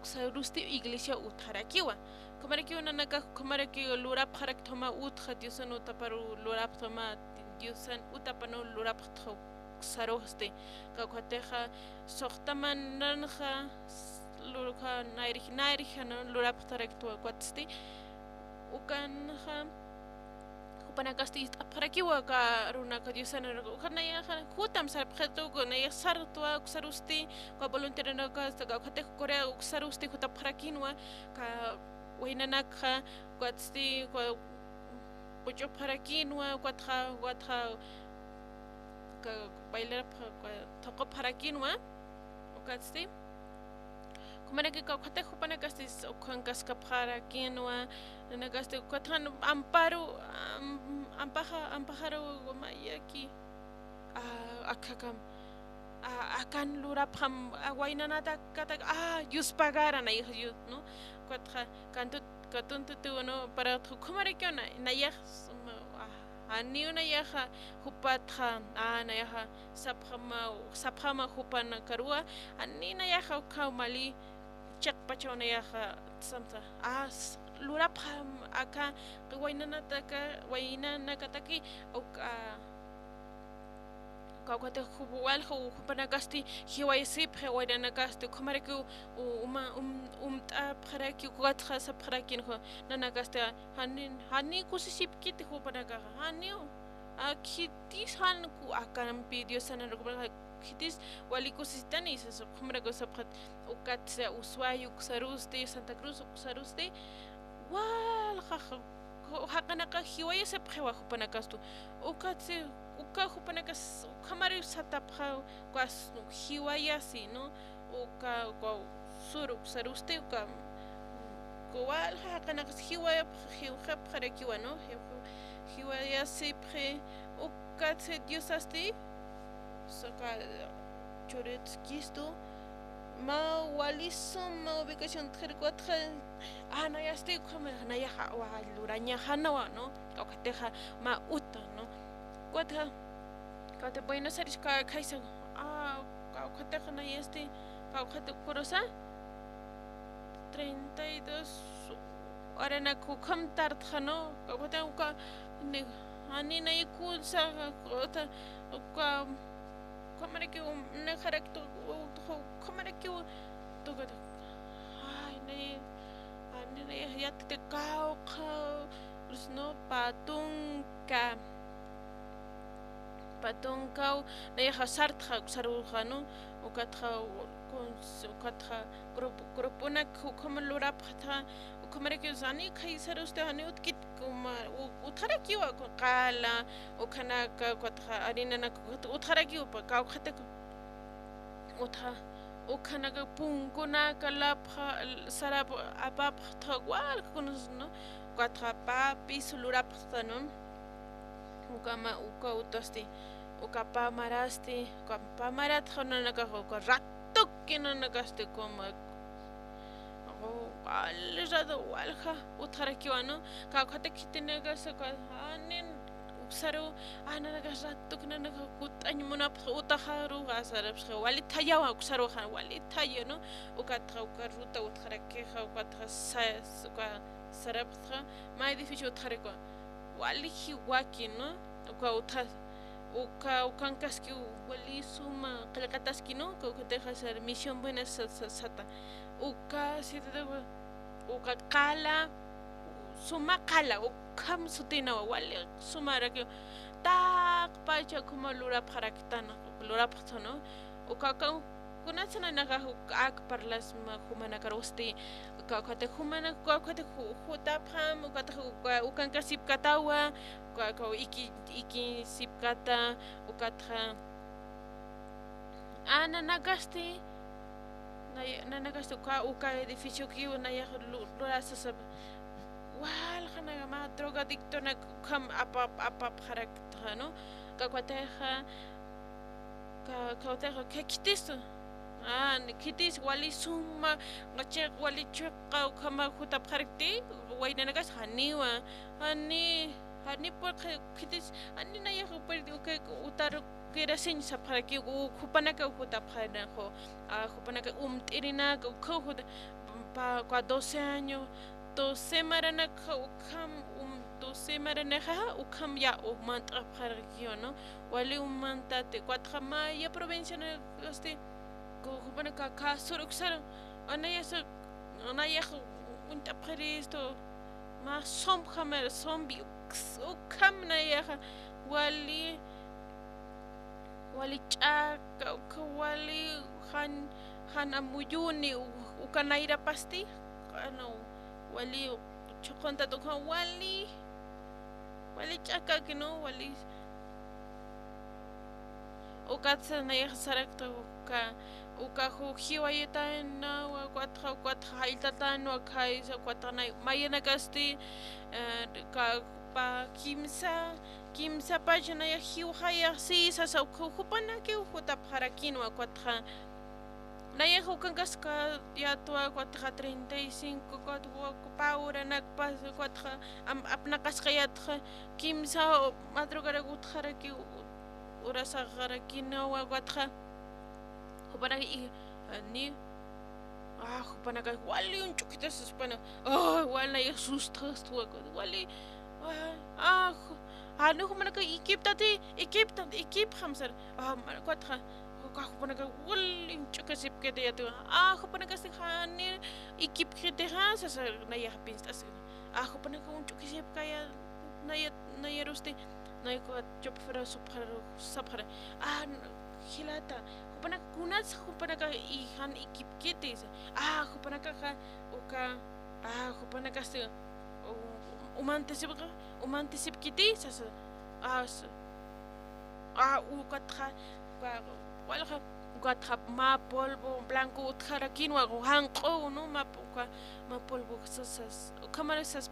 saroste iglesia utharakiwa kamarakiwa nanaka kamaraki lurap harak thoma utha diusan utaparu lurap thoma diusan utapano lurap tho saroste kakhateja sohtaman nanja lurka nairij no lurap tarektua kwatsti ukan ha panakasti aparakiwa ka runa ka diosana ukana ya hutam sar phetu ko na yasar tua uksarusti ka volunteer na ka ka khate korea uksarusti huta parakinwa ka wainanak ka kwatsti ko pucho parakinwa kwatha ka bailar ka thoko parakinwa ukatsti kumana que kate kupana kastis ukankas kapara kinwa nagaste kwatan amparo ampaharo mayaki akakam akan lurapam awainanata kata yuspagara na yu no kwatra kantu katuntu no para kumara kyona na yah ani una yaha hupatra na yaha saphama hupana karua ani na yaha kaumali cek pachona yaha samta lurapam aka wainana kataki kawkate hubual hupanakasti hiwaisip wainanakasti kumariku paraki kwatra saprakin ho nanakasti hani kusisipkit hupanaka hani akitis han ku akan video sana kitis wali kusitani sa kumaraku saprat ukat sa uswayo kusaruste Santa Cruz kusaruste wal hakanaka hiwaya saphewa hupanakastu ukatse uka hupanakas ukamari satapha kwas hiwaya si no uka ko suruk saruste uka wal hakanakas hiwaya hiwha parakiwa no hiwaya sipre ukatse diosasti saka choretskisto ma walisum ma ubicación 34 na ya estoy como na ya wa luraña hanawa no okateja ma uta no kwata kate Buenos Aires ka kaisa okateja na ya este okate kurosa 32 ahora na kukam tartja no okate uka ne ani na ikunsa ota uka kamera que ne karakter kamera que to ay ne ya te kau no patunka ne hasartha sarujano ukatra grupuna kukamlura pata kamera que zani kaisar usted hani utkit kuma utharakiwa qala ukhanaka kwatra arina na utharakiwa pa ka khate utha ukhanaka punguna kala sarap apap thagwal kunus no kwatra pa pisulura pastano ukama utasti ukapa marasti ukapa marat khana na ka ratuk kinana kaste kuma alrado walha utharakiwano ka khate kitinaga saka anen uksaro ananaga ratuk nanaga kutanymuna utaharu asarab wali tayawa uksaro khan wali tayano ukatra ukaruta utharake ukatra sarab mai difícil uthareko wali hiwaki no ukankaski wali suma qalqataski no ka deja ser misión buena sata uka sitata uka qala suma qala ukam sutina wali sumara que tak pacha como lura para kitana lura patano uka kunatsana naga ak parlas ma humana karosti uka khate humana khate hutapam ukan kasip katawa uka iki sipkata ukatra ana nagasti na nagasto uka edificio que una ya lura sasab wal khana ma droga adicto na kam apa harakta no ka kwateja ka kitis kitis wali suma ngache wali chqa kama khuta pharti waina nagas haniwa hani por kitis ani na ya perdi uke utar kera sin sapara ki khupana ka khuta phana kho khupana ka tirina ka khuda pa 12 años 12 marana kham 12 marana ha ukham ya umanta pharkiyo no wali umanta te 4 maya provincia na este khupana ka suruk sar anayah untaparisto ma somhamel zombie ukam nayah wali chaka wali han amuyuni ukanaira pasti ano wali chokonta to wali chaka que no wali ukatsa nayah sarakto uka hiwayeta na kwatra haitata no kai sa kwatra na mayana gasti ka pa kimsa pa jana ya hiwaya si sa kupana ke huta para kinwa kwatra na ya hukangas ka ya tua kwatra 35 kwatra paura nakpas kwatra apna kaskayat kimsa madrugara gutra ki ura sa garakina wa kwatra kupana ni kupana ka wali un chukita suspana wala ya sustas tu wali no kupana ka ikip hamsar kwatra kupana ka wali un chukasip kete ya tu kupana ka sihani ikip kete ha sa na ya pinstas kupana ka un chukasip kaya na ya rusti na ya ko chop fera sapara hilata kupana kunas kupana ka ihan ikip kitis kupana ka uka kupana ka se umantisip kitis ukatra wala ukatra ma polvo blanco utra quinoa hanqo no ma polvo sas kamara sas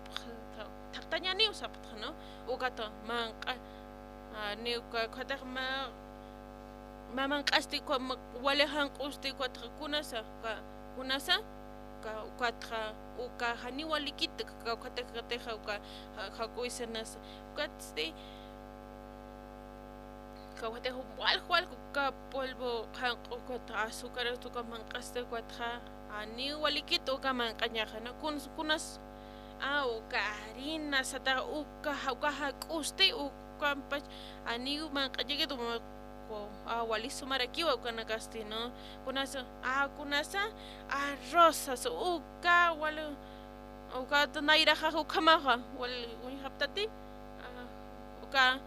tartanya ni usaptra no ukata manqa ni ukata Mamang kasti ko wale hang kusti ko kunasa ka uka hani walikit ka kate ka kuisenas kasti ka wate wal ka polvo hang ko azúcar to ka mangkaste ko ani walikit o ka mangkanya kana kunas uka harina sata uka kusti uka ani mangkanya gitu wali sumarakiwa kana kasti no kunasa arroz uka wala uka naira kamaha wal haptati uka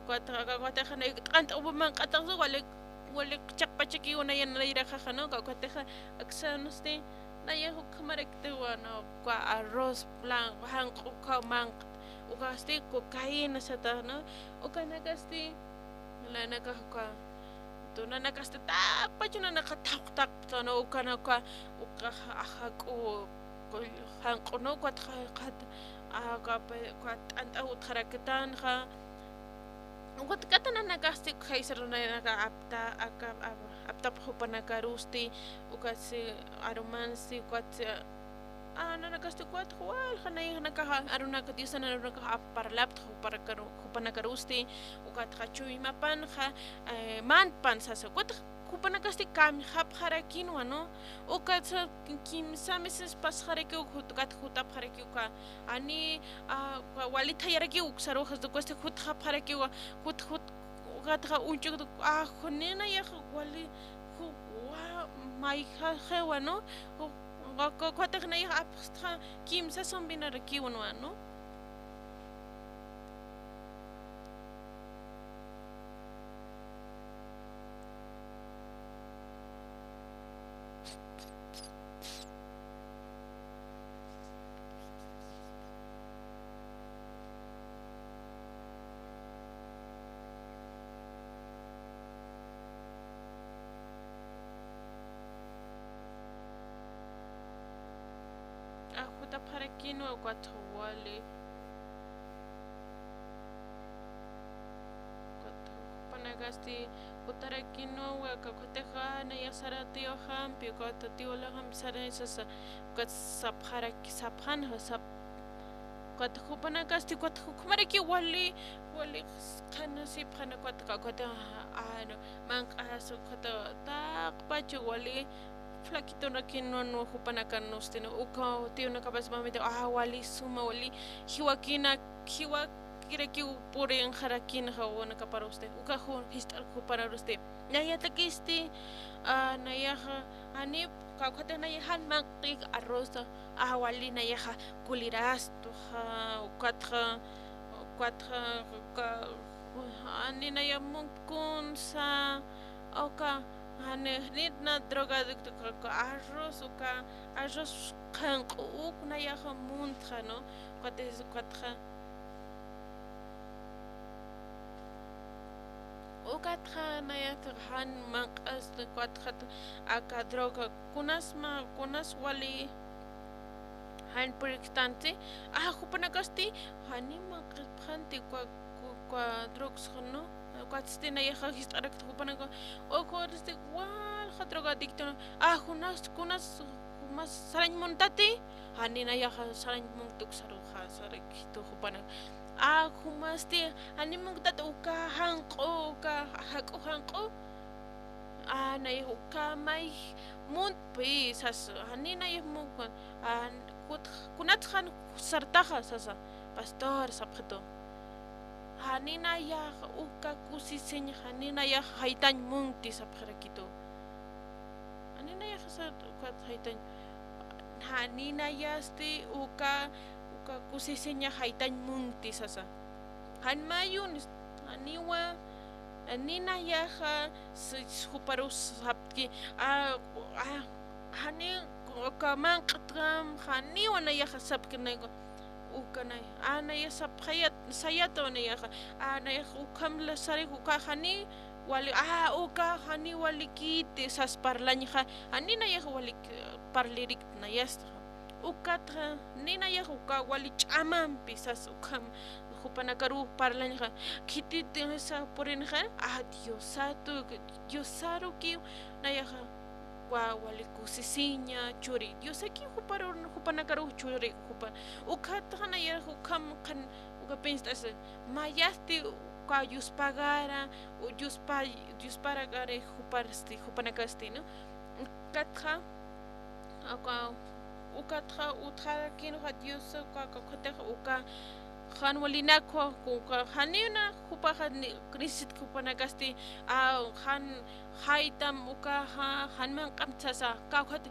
kwata khana kanta ubman qata wala chakpachaki una yan naira khano ka kwata aksanusti naya kamarekte wana kwa arroz blanc hang uka mang uka sti cocaína sata no uka nakasti la nakaka to na nakasta tapa chuna nakatak to no kana ka uka ko hanqo no kwat khat kwat anta utharaktan kha kwat katana nakasti khaisar na naka apta phopana karusti uka se aromansi kwat nakasti kwat wal khana naka aruna ka disan aruna ka parlap para kupana karusti ukat khachuy mapan kha man pan sa kwat kupana kasti kam khap kharakin wano ukat kim sameses pas kharaki ukat khuta kharaki uka ani wali thayaraki uksaro khas kwasti khut khap kharaki khut ukat kha unchu khonena ya wali mai kha wano kwata na ya apstra kim sa sombina raki wano para kino kwat wali panagasti utara kino ka koteha na yasara tio ham pi ko tio la ham sara sa kat saphara ki saphan ha sap kat panagasti kat kumare ki wali khana si phana kat ka kota ano mang aso kota tak pachu wali flakito na kinon hupanakan nostino uka tio na kapas mamite wali suma wali hiwa quiere que por en jaraquín jaona para usted uka histar para usted naya takisti naya ani kakate naya han maktik arroz ahwali naya kuliras to ukatra ani naya mungkun sa oka hani nit na droga ka arroz uka arroz kanquk naya muntra no katra ukatra naya han manqas katra aka droga kunas wali han periktanti hupanakasti hani manqanti kwa drugs no kwatsti naya histarak hupanaka o korste wal droga adicto kunas mas sarañ montati hani naya sarañ montuk saruha sarakito hupanak humasti hani mungtat uka hanqo uka haqo hanqo naya uka mai munt pisas hani naya mungkon kunat han sartaja sasa pastor sapjeto hani naya uka kusiseñ hani naya haitan munti sapjerakito hani naya hasat uka haitan hani naya sti uka kusiseña haitan munti sasa han mayun aniwa anina yaha huparus hapki hani kaman qatram hani wana yaha sapknego ukanay anaya saphayat sayato na yaha anaya ukam la sari uka hani wali uka hani walikiti sas parlañha hani na yaha walik parlirik na yasta ukatra nina ya uka wali chaman pisas ukam hupanakaru parlañha kititi esa porenha diosaru ki nayaha wali kusisiña churi diosaki hupanakaru churi hupan ukatra naya ukam kan uka pensas mayasti uka yuspagara o yuspagare hupanakasti no ukatra ukatra utra kino Dios uka han walina ko hanina hupa krisit hupanakasti han haitam uka han man qamtsasa kawhate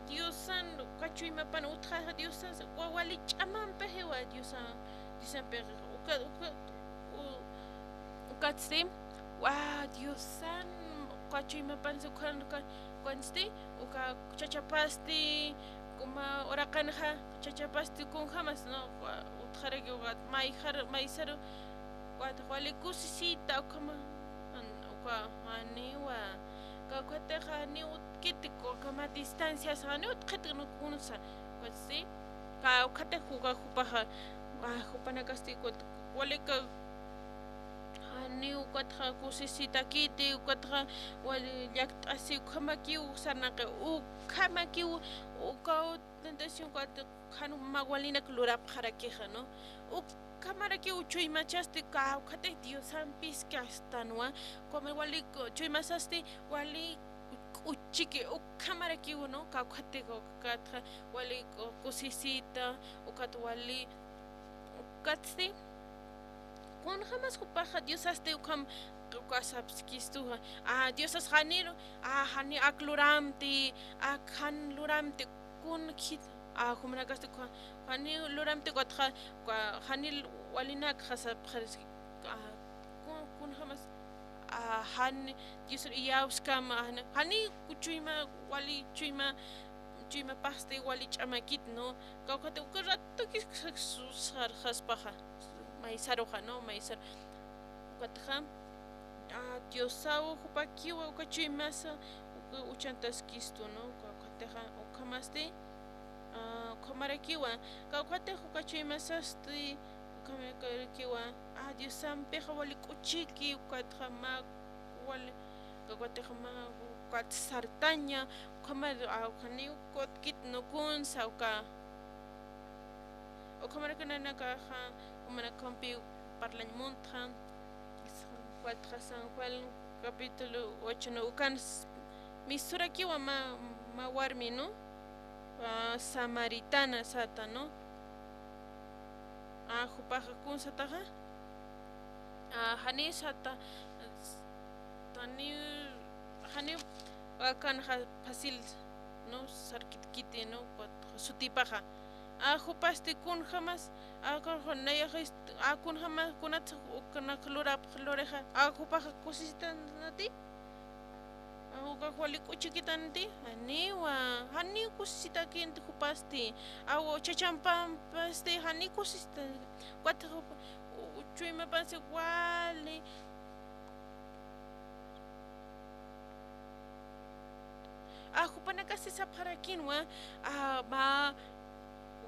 Diosan kachui mapan utra Diosan wali chaman pehewa Diosan pe ukatsim Diosan kachui mapan sukan konsti uka chachapasti kuma orakanha chachapasti kun jamas no utjarege ugat maisaro wali kusisita kama uka aniwa kakwateja ni utkitiko kama distancias hani utkitino kunsa kwasi ka ukate juga hupaja hupanakasti wali ka hani ukatra kusisita kiti ukatra wali yaktasi ukamaki usanake ukamaki uka tentación kwat kanu magwalina klurap jarakeja no ukamaraki uchuy machasti ka ukate Diosan piska stanwa como wali chuy masasti wali uchiki ukamaraki uno ka ukate ukatra wali kusisita ukat wali ukatsi kun jamás hupaja Dios hasta ukam kasapskistuha Dios haniro hani akluramti akhan luramti kun kit humnagastu hani luramti kwatra hani walina khasap kharis kun jamás han Dios yauskam hani kuchima wali chima paste wali chamakit no kawkate ukarato kisar khaspaja maisaroja no maisar kwatja Diosao hupakiwa ukachimasa uchantaskisto no kwatja ukamaste komarakiwa kwatja ukachimasasti ukamarakiwa Diosan peja wali kuchiki kwatja ma wali kwatja ma kwat sartaña kamar kani kotkit no kun sauka o kamar kana ka Humana compi parlañ montran cuatro San Juan capítulo 8 no ukan misura kiwa ma warmi no samaritana sata no jupaja kunsataja hani sata tani hani akan fácil no sarkitkiti no sutipaja jupasti kun jamás akon naya akun jamás kunat kana klora kloreja jupaja kusistan nati Aguka kuali kuchikitanti hani kusita kinti kupasti awo chachampam pasti hani kusita kwata chui me pasi wali kupana kasi saparakin wa ma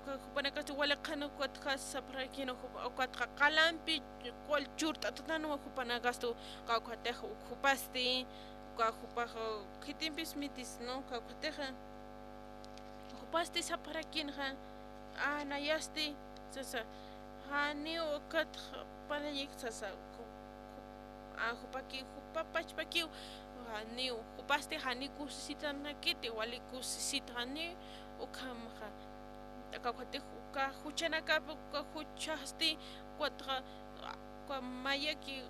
kupana kasi wala kana kwat kasi saparakin kwat kalampi kwal churta tatano kupana gasto kakwate kupasti Kakupaha kitimpis mitis no kakuteja kupasti saparakin nayasti sasa hani okat palayik sasa kupaki kupapachpaki hani kupasti hani kusisitan nakiti wali kusisita hani ukamha kakate huchana huchasti kwatra kwamayaki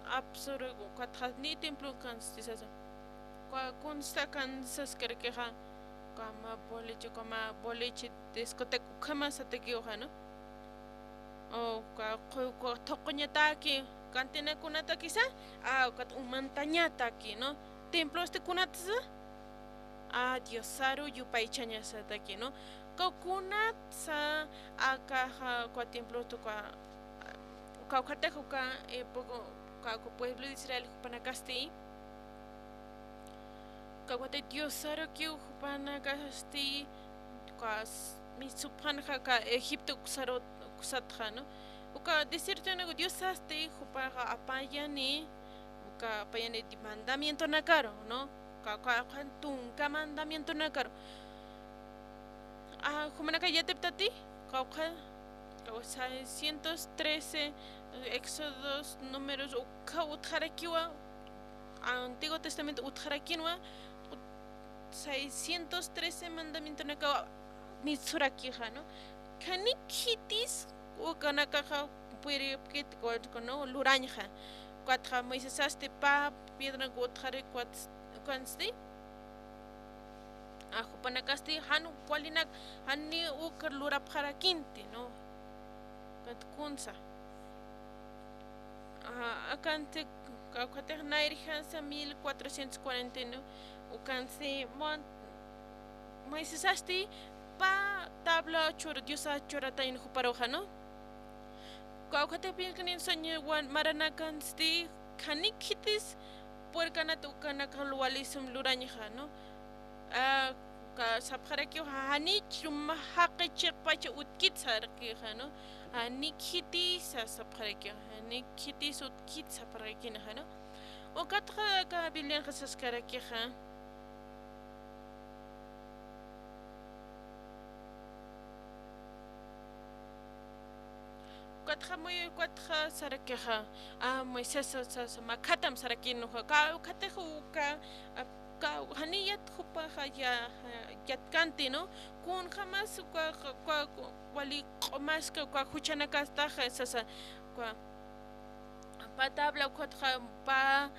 absoluto katni templo kanstisasa consta kansas kerkeja kama boliche discoteca kama satekioja no o ka tokoñataki kantena kunata kisa kat umantañata aquí no templo este kunatsa diosaru yupaichaña sataki no kunat sa akaja kwa templo to ka katejo ka poco Kako pueblo de Israel Jupanacasti Kaguate Diosaro Kiu Jupanacasti Kas Mitsupanja ka Egipto Kusaro Kusatrano Uka desierto nego Diosasti Jupaga apayani Uka apayani di mandamiento nakaro no Tunka mandamiento nakaro Jumanaka Yateptati Kauka 613 Éxodos, números, Utharakiwa, Antiguo Testamento, Utharakiwa, 613 mandamientos naka Mitsurakija, ¿no? Kanikitis, Ukanakaja, puede que no, Luranja, Quatra Moises Aste, Pa, Piedra Gothare, Quansti, Jupanacasti, Hanu, Qualinak, Hani Ukar Luraparakinti, ¿no? Katkunsa. Acante Cacuater Nairhansa 1449 Ucanse Moises Asti Pa tabla chor diosa chorata in Juparoja no Cacuate Pilcanin Sonia one Maranacansti Canikitis Puercanat Ucanacalwalisum Luranja no Sapharakio Hanich Mahake Pacha Utkitsar Kihano Nikiti sapharakio Nikiti utkit sapharakina no O katra ka bilian kasaskarakiha Katra moy katra sarakiha Moises sa makatam sarakino ka katehu ka haniyat jupaja yat kanti no kun jamás wali más que huchanakas taja sasa pa tabla cuatra pa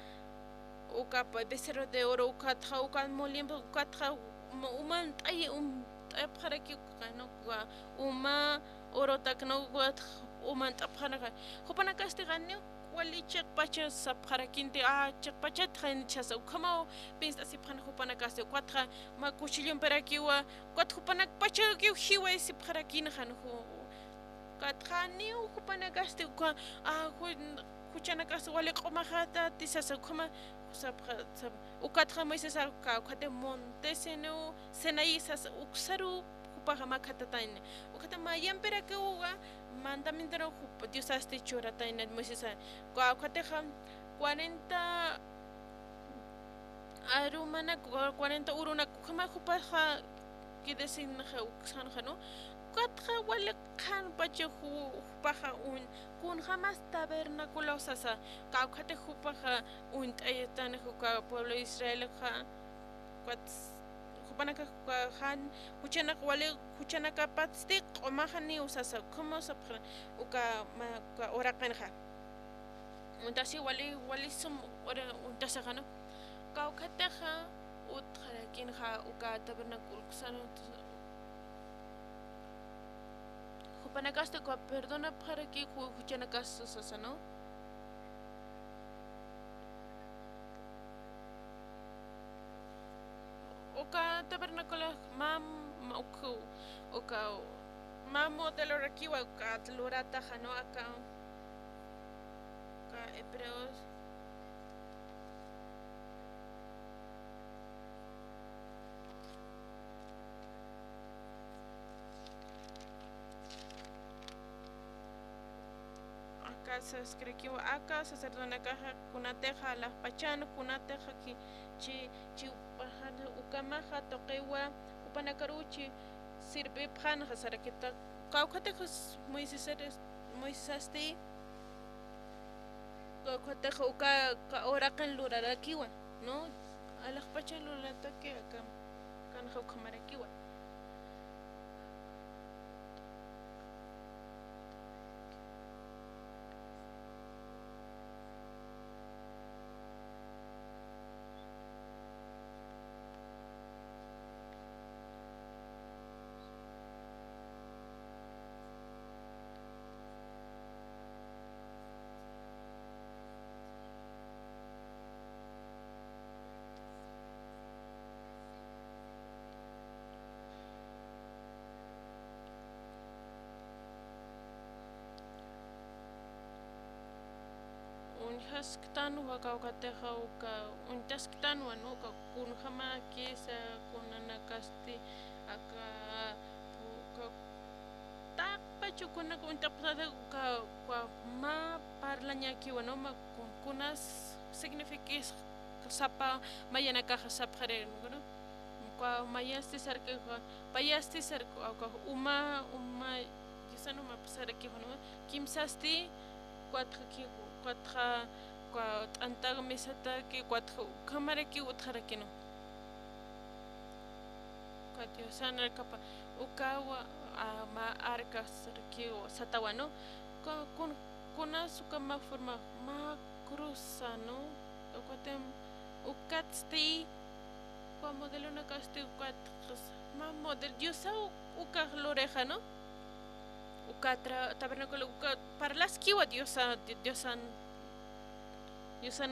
uka becerro de oro uka molimbo uka uman ay para que no uma oro tak no uman tapana jupanakas te ganeo wali chekpacha saparakinti chekpacha trenchasa como pensa si pan jupanakas de cuatra ma cuchillon perakiwa cuat jupanak pacha que hiwa si parakin han katrani jupanakas de kuchanakas wali komahata tisasa como sap ukatra moises ka kate monteseno senaisas uksaru kupahama katatain ukata mayam perakiwa mandamiento no Dios ha hecho rata en el Moisés cuateja 40 arumana 40 uruna kama jupaja que designa no cuatra wala kan pache jupaja un kun jamás tabernáculo sasa cuate jupaja un tan jupa pueblo de Israel ja hupanaka han huchanak wale huchanaka patsti qomahani usasa como sapra uka ora kanha untasi wali sum ora untasagano kaukataha utrakinha uka tabernáculo sano hupanakaste ko perdona para que huchanakas usasa no Oka tabernáculo oka modelo rakiwa oka tlurata jano acá hebreos acá se escribe que acá se serdona caja kunateja las pachano kunateja que chi ukamaja toqewa upanakaruchi sirve phanja sarakita kaukatejas Moisés kaukateja uka ora kan lurarakiwa no alaj pacha lurata que acá kan kaukamarakiwa Unhasktan wakaukateja uka untasktan wanuka kunjama kisa kunanakasti aka takpachu kunaka untapsada uka ma parlañaki wanoma kunas significas sapa mayana caja sapjare no kwa mayasti sarke payasti sarko aka uma yisano ma pasaraki hono kimsasti cuatro antag mesata que cuatro cámara que otra que no cuatro sana capa ukawa ma arcas que satawano con su cama forma ma cruzano o cuatem ukatsti kwa modelo na casti cuatro ma model yo sa uka loreja no ukatra tabernáculo para las kiwa diosan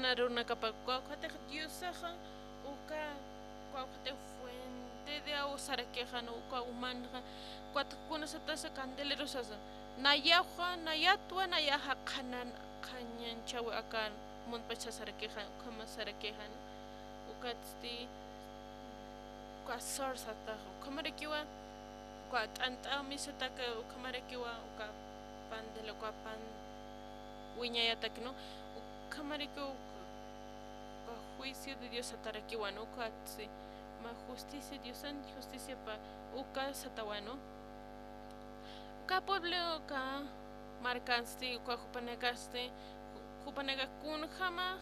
aruna capa cuauhate diosaja uka cuauhate fuente de agua saraqueja no uka humanja cuatro cunas atasa candeleros asa nayaja nayatua nayaja kanyan chawe acá montpacha saraqueja kama saraqueja no ukatsti cuasor satajo kamare kiwa anta misata que kamarakiwa uka pan de lo pan wiñayata que no kamariko juicio de Dios atarakiwa no katsi ma justicia Dios an justicia pa uka satawano uka pueblo uka marcansti uka jupanega kun jama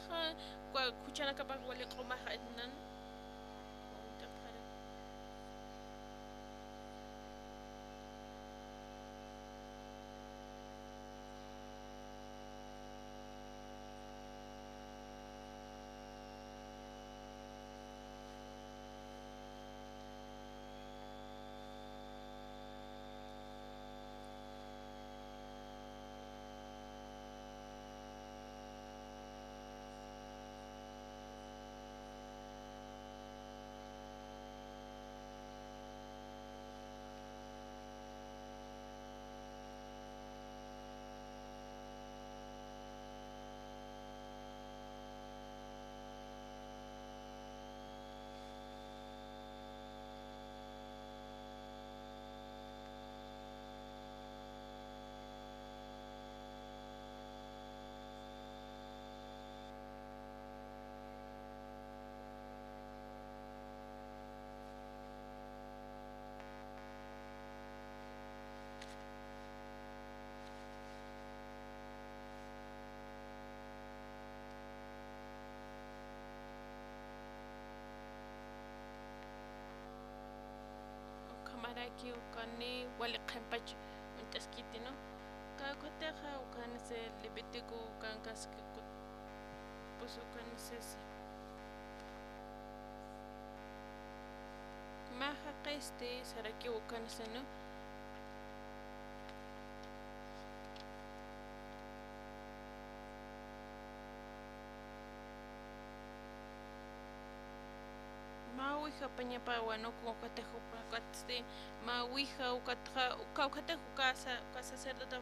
uka kuchana kapa wale koma nan aquí ukani wali qempach untaskiti no ka koteja ukani se libitiku kankas que pues ukani se maja qeste saraki ukani se no Mawija pañapa bueno como catejo para catste mawija ukatja ukaukatejo casa sacerdote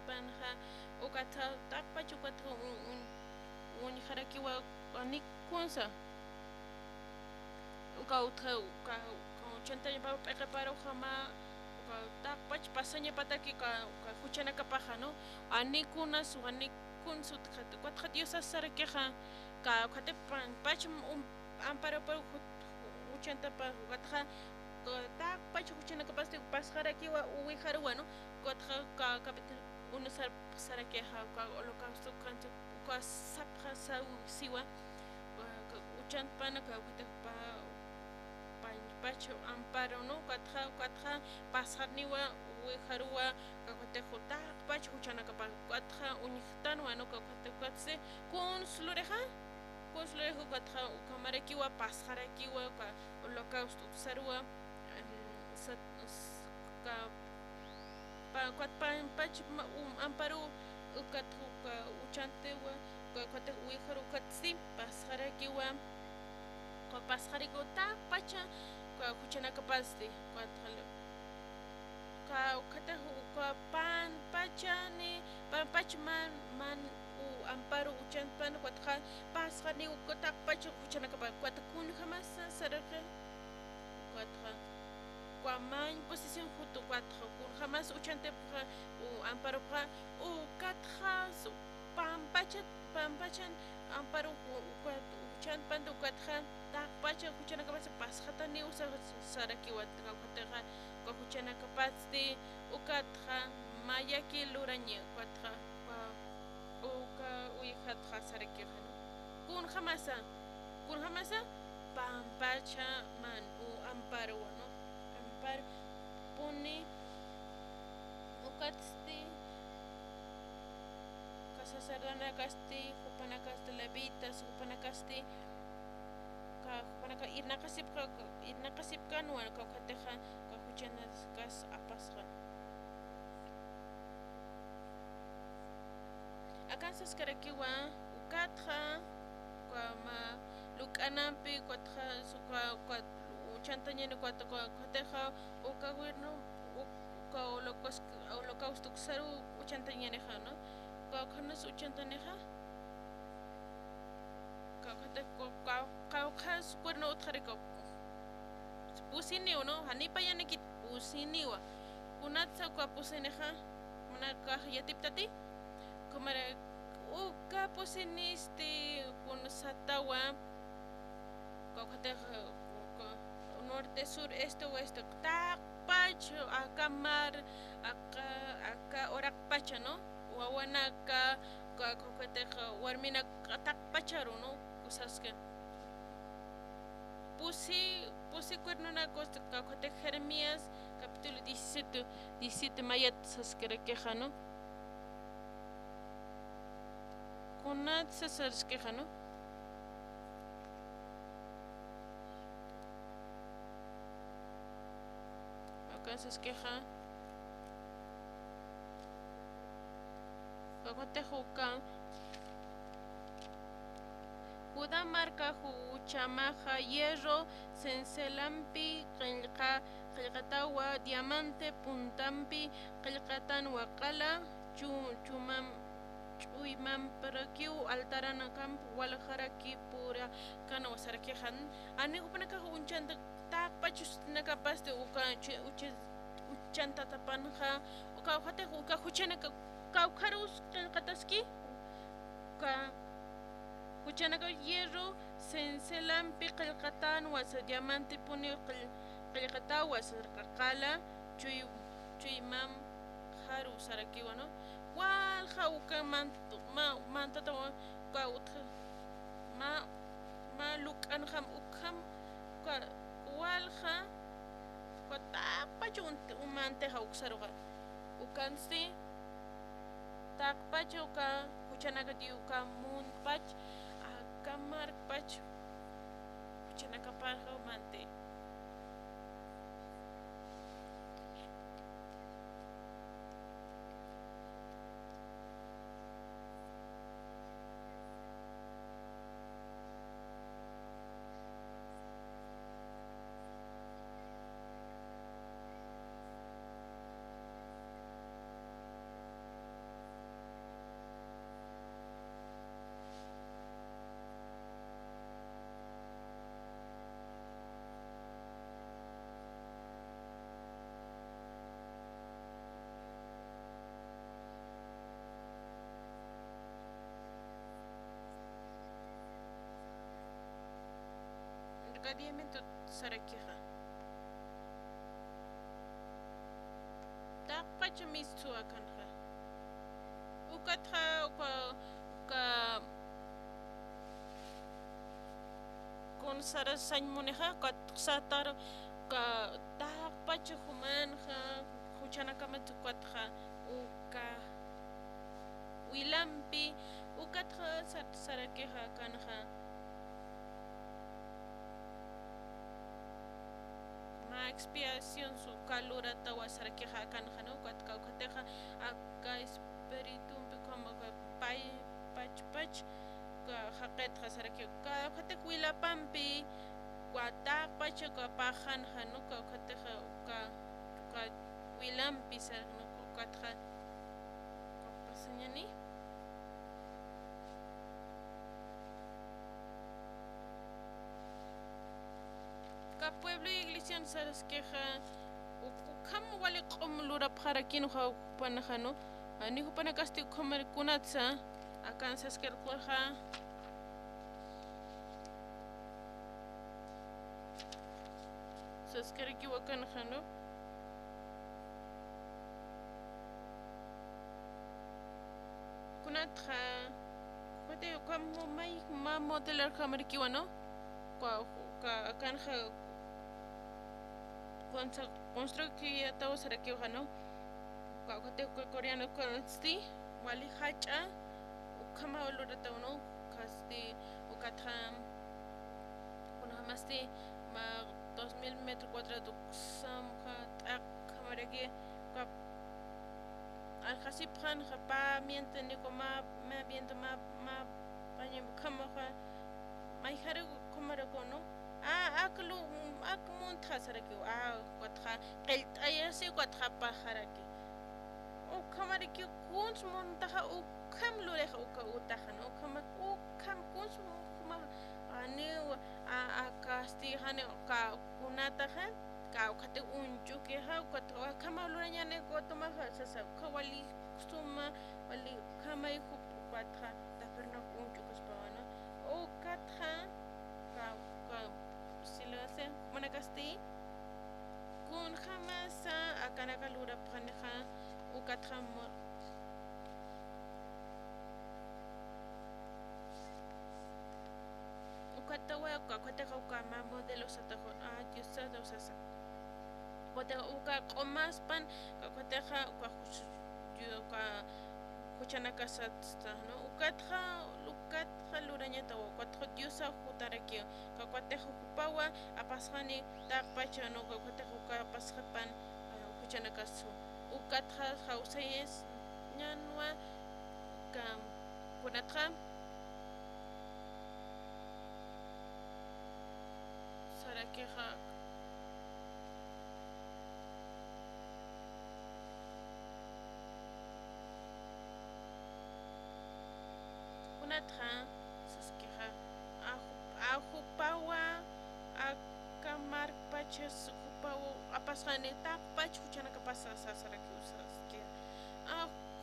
panja ukatja takpa chukatja un jarakiwa anikunsa ukautja uka chanta pa preparo jama uka takpa pasaña pataki ka kuchana kapaja no anikuna su anikun su katja diosa sarakeja ka kate pach amparo para uchanta para gatja ta pacho uchana capaz de pasar aquí wa uijar bueno gatja ka capital uno sar que ha ka holocausto canto ka sapja sa siwa uchan pana ka gatja pa pacho amparo no gatja pasar ni wa uijar wa ka gatja ta pacho uchana capaz gatja unihtan wa no ka gatja con slureja pues luego cuando cámara que iba a pasar aquí iba a holocausto sarua pa pach amparo ukat uchante wa cuando uijar ukat sí pasar aquí iba a pasar y ta pacha cuchana capaz de cuando ka pan pacha ni pan pach man amparo uchan pan kuatja pasja ni ukotak pacho kuchana kapa kuatakun jamás sarake kuatja kuamain posición justo kuatja kun jamás uchante amparo pa ukatja pan pachan amparo uchan pan ukatja tak pacha kuchana kapa pasja tani usa saraki kuatja kuatja kuchana kapa de ukatja maya ki lurañe kuatja uka uihat khasarake khano kun khamasa pampacha man amparo no ampar pone ukatsti casa sardana kasti khupana kasti levitas khupana kasti ka khupana ka irna kasip kan wan ka khateja ka khuchana kas apasga akan saskarakiwa ukatja kuama lukanampi kuatja suka kuat uchantañene kuateja ukawirno uka holocausto saru uchantañene no kakhnas uchantaneja kakate kaukas kuerno utjariko pusiniu no hanipa yanekit pusiniwa kunatsa kuapuseneja manaka yatiptati Kamara uka posiniste con satawa kokate norte sur este oeste tak pacho akamar aka orak pacha no wawana ka kokate warmina tak pacharo no cosas que pusi cuerno na costa kokate Jeremías capítulo 17 mayat saskere queja no Kunat sasars queja, ¿no? Acá se queja. Acá te juca. Juda marca chamaja hierro, senselampi, qilqatawa, diamante, puntampi, qilqatan wakala, chumam. Uy mam para kiu altarana camp wala haraki pura kana wasaraki han ani upana ka unchanta tak pachus na capaz de uchanta tapanja uka hate uka huchana ka kaukarus kataski ka huchana ka hierro senselampi qilqatan wasa diamante puni qilqata wasa qala chuy mam haru saraki wano wal khauka manta tawa kaut ma luk an kham ukham ka wal kha kota mante hauxaruga ukansi takpach uka huchanaka di uka munpach akamarpach huchanaka parja mante Kadiyamentu sarakiha. Tak pacha mistu akanha. Ukatha uka kon sara sanmuneha kat satar ka tak pacha humanha huchana kamatu katha uka wilampi ukatha sarakiha kanha. Expiación su calura tawa sarakiha kanjano katka kateja aka espíritu como pai pach ka haket saraki ka katek wila pampi kwatak pach ka pajan hanu ka kateja ka wilampi sar no katja pasanyani pueblo y iglesia sabes queja ukam wale qomlura para quien ha panajano ani hupana kasti comer kunatsa akan sasker qoja sasker equivocan jano kunatja kote como mai ma modelar comer kiwano ka akan construir todo será que no cuando coreano consti wali hacha ukama olurata uno casti ukatam kuna hamasti ma 2000 metros cuadrados samka tak kamaragi ka al hasip khan khapa miente ni ko ma viento ma pañe kama mai haru komara kono aklu akmunta saraki kwatha qelt ayasi kwatha paharaki o kamariki kuns montaha o kamlureha o utahan o kam kuns ma ani akasti hane ka kunataha ka khate unju ke ha kwatha kamaluranya ne ko toma sasa kawali suma wali kamai ku kwatha taperna unju kuspawana o katha ka si lo hacen manakasti kun jamasa akana kalura paneja ukathamor ukatawa ukateka ukama modelos atajo Dios sabe sasa kote uka qomas pan koteja uka kuchana kasat no ukatha luranya tawo kwatho diosa hutaraki ka kwatejo kupawa apasani tak pachano ka kwatejo ka pashapan kuchana kasu ukatha hausayes nyanwa ka kunatra saraki ha kunatra ahupawa akamar paches hupawa apasane tak pach huchana kapasa saraki usas que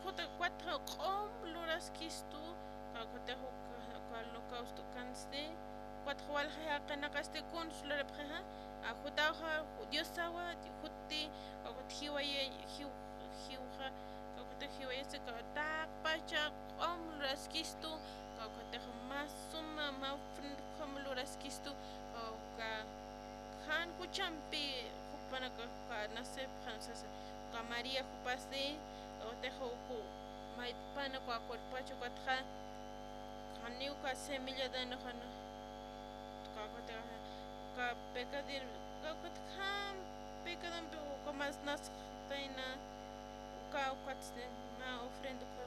kota cuatro qom luras kistu kota holocausto kanste cuatro wal ha kana kaste consular preha ahutaha diosawa hutti hiwaye hiuha kota hiwaye se tak pacha qom luras kistu kota masuma mafrind como luraskistu ka han kuchampi kupana ka nase francesa María jupasti o tejo ku mai pana kwa cuerpacho katja kaniu ka semilla de no hana ka te ka pecadir ka katja pecadan ko mas nas taina ka kwatste ma ofrenda ko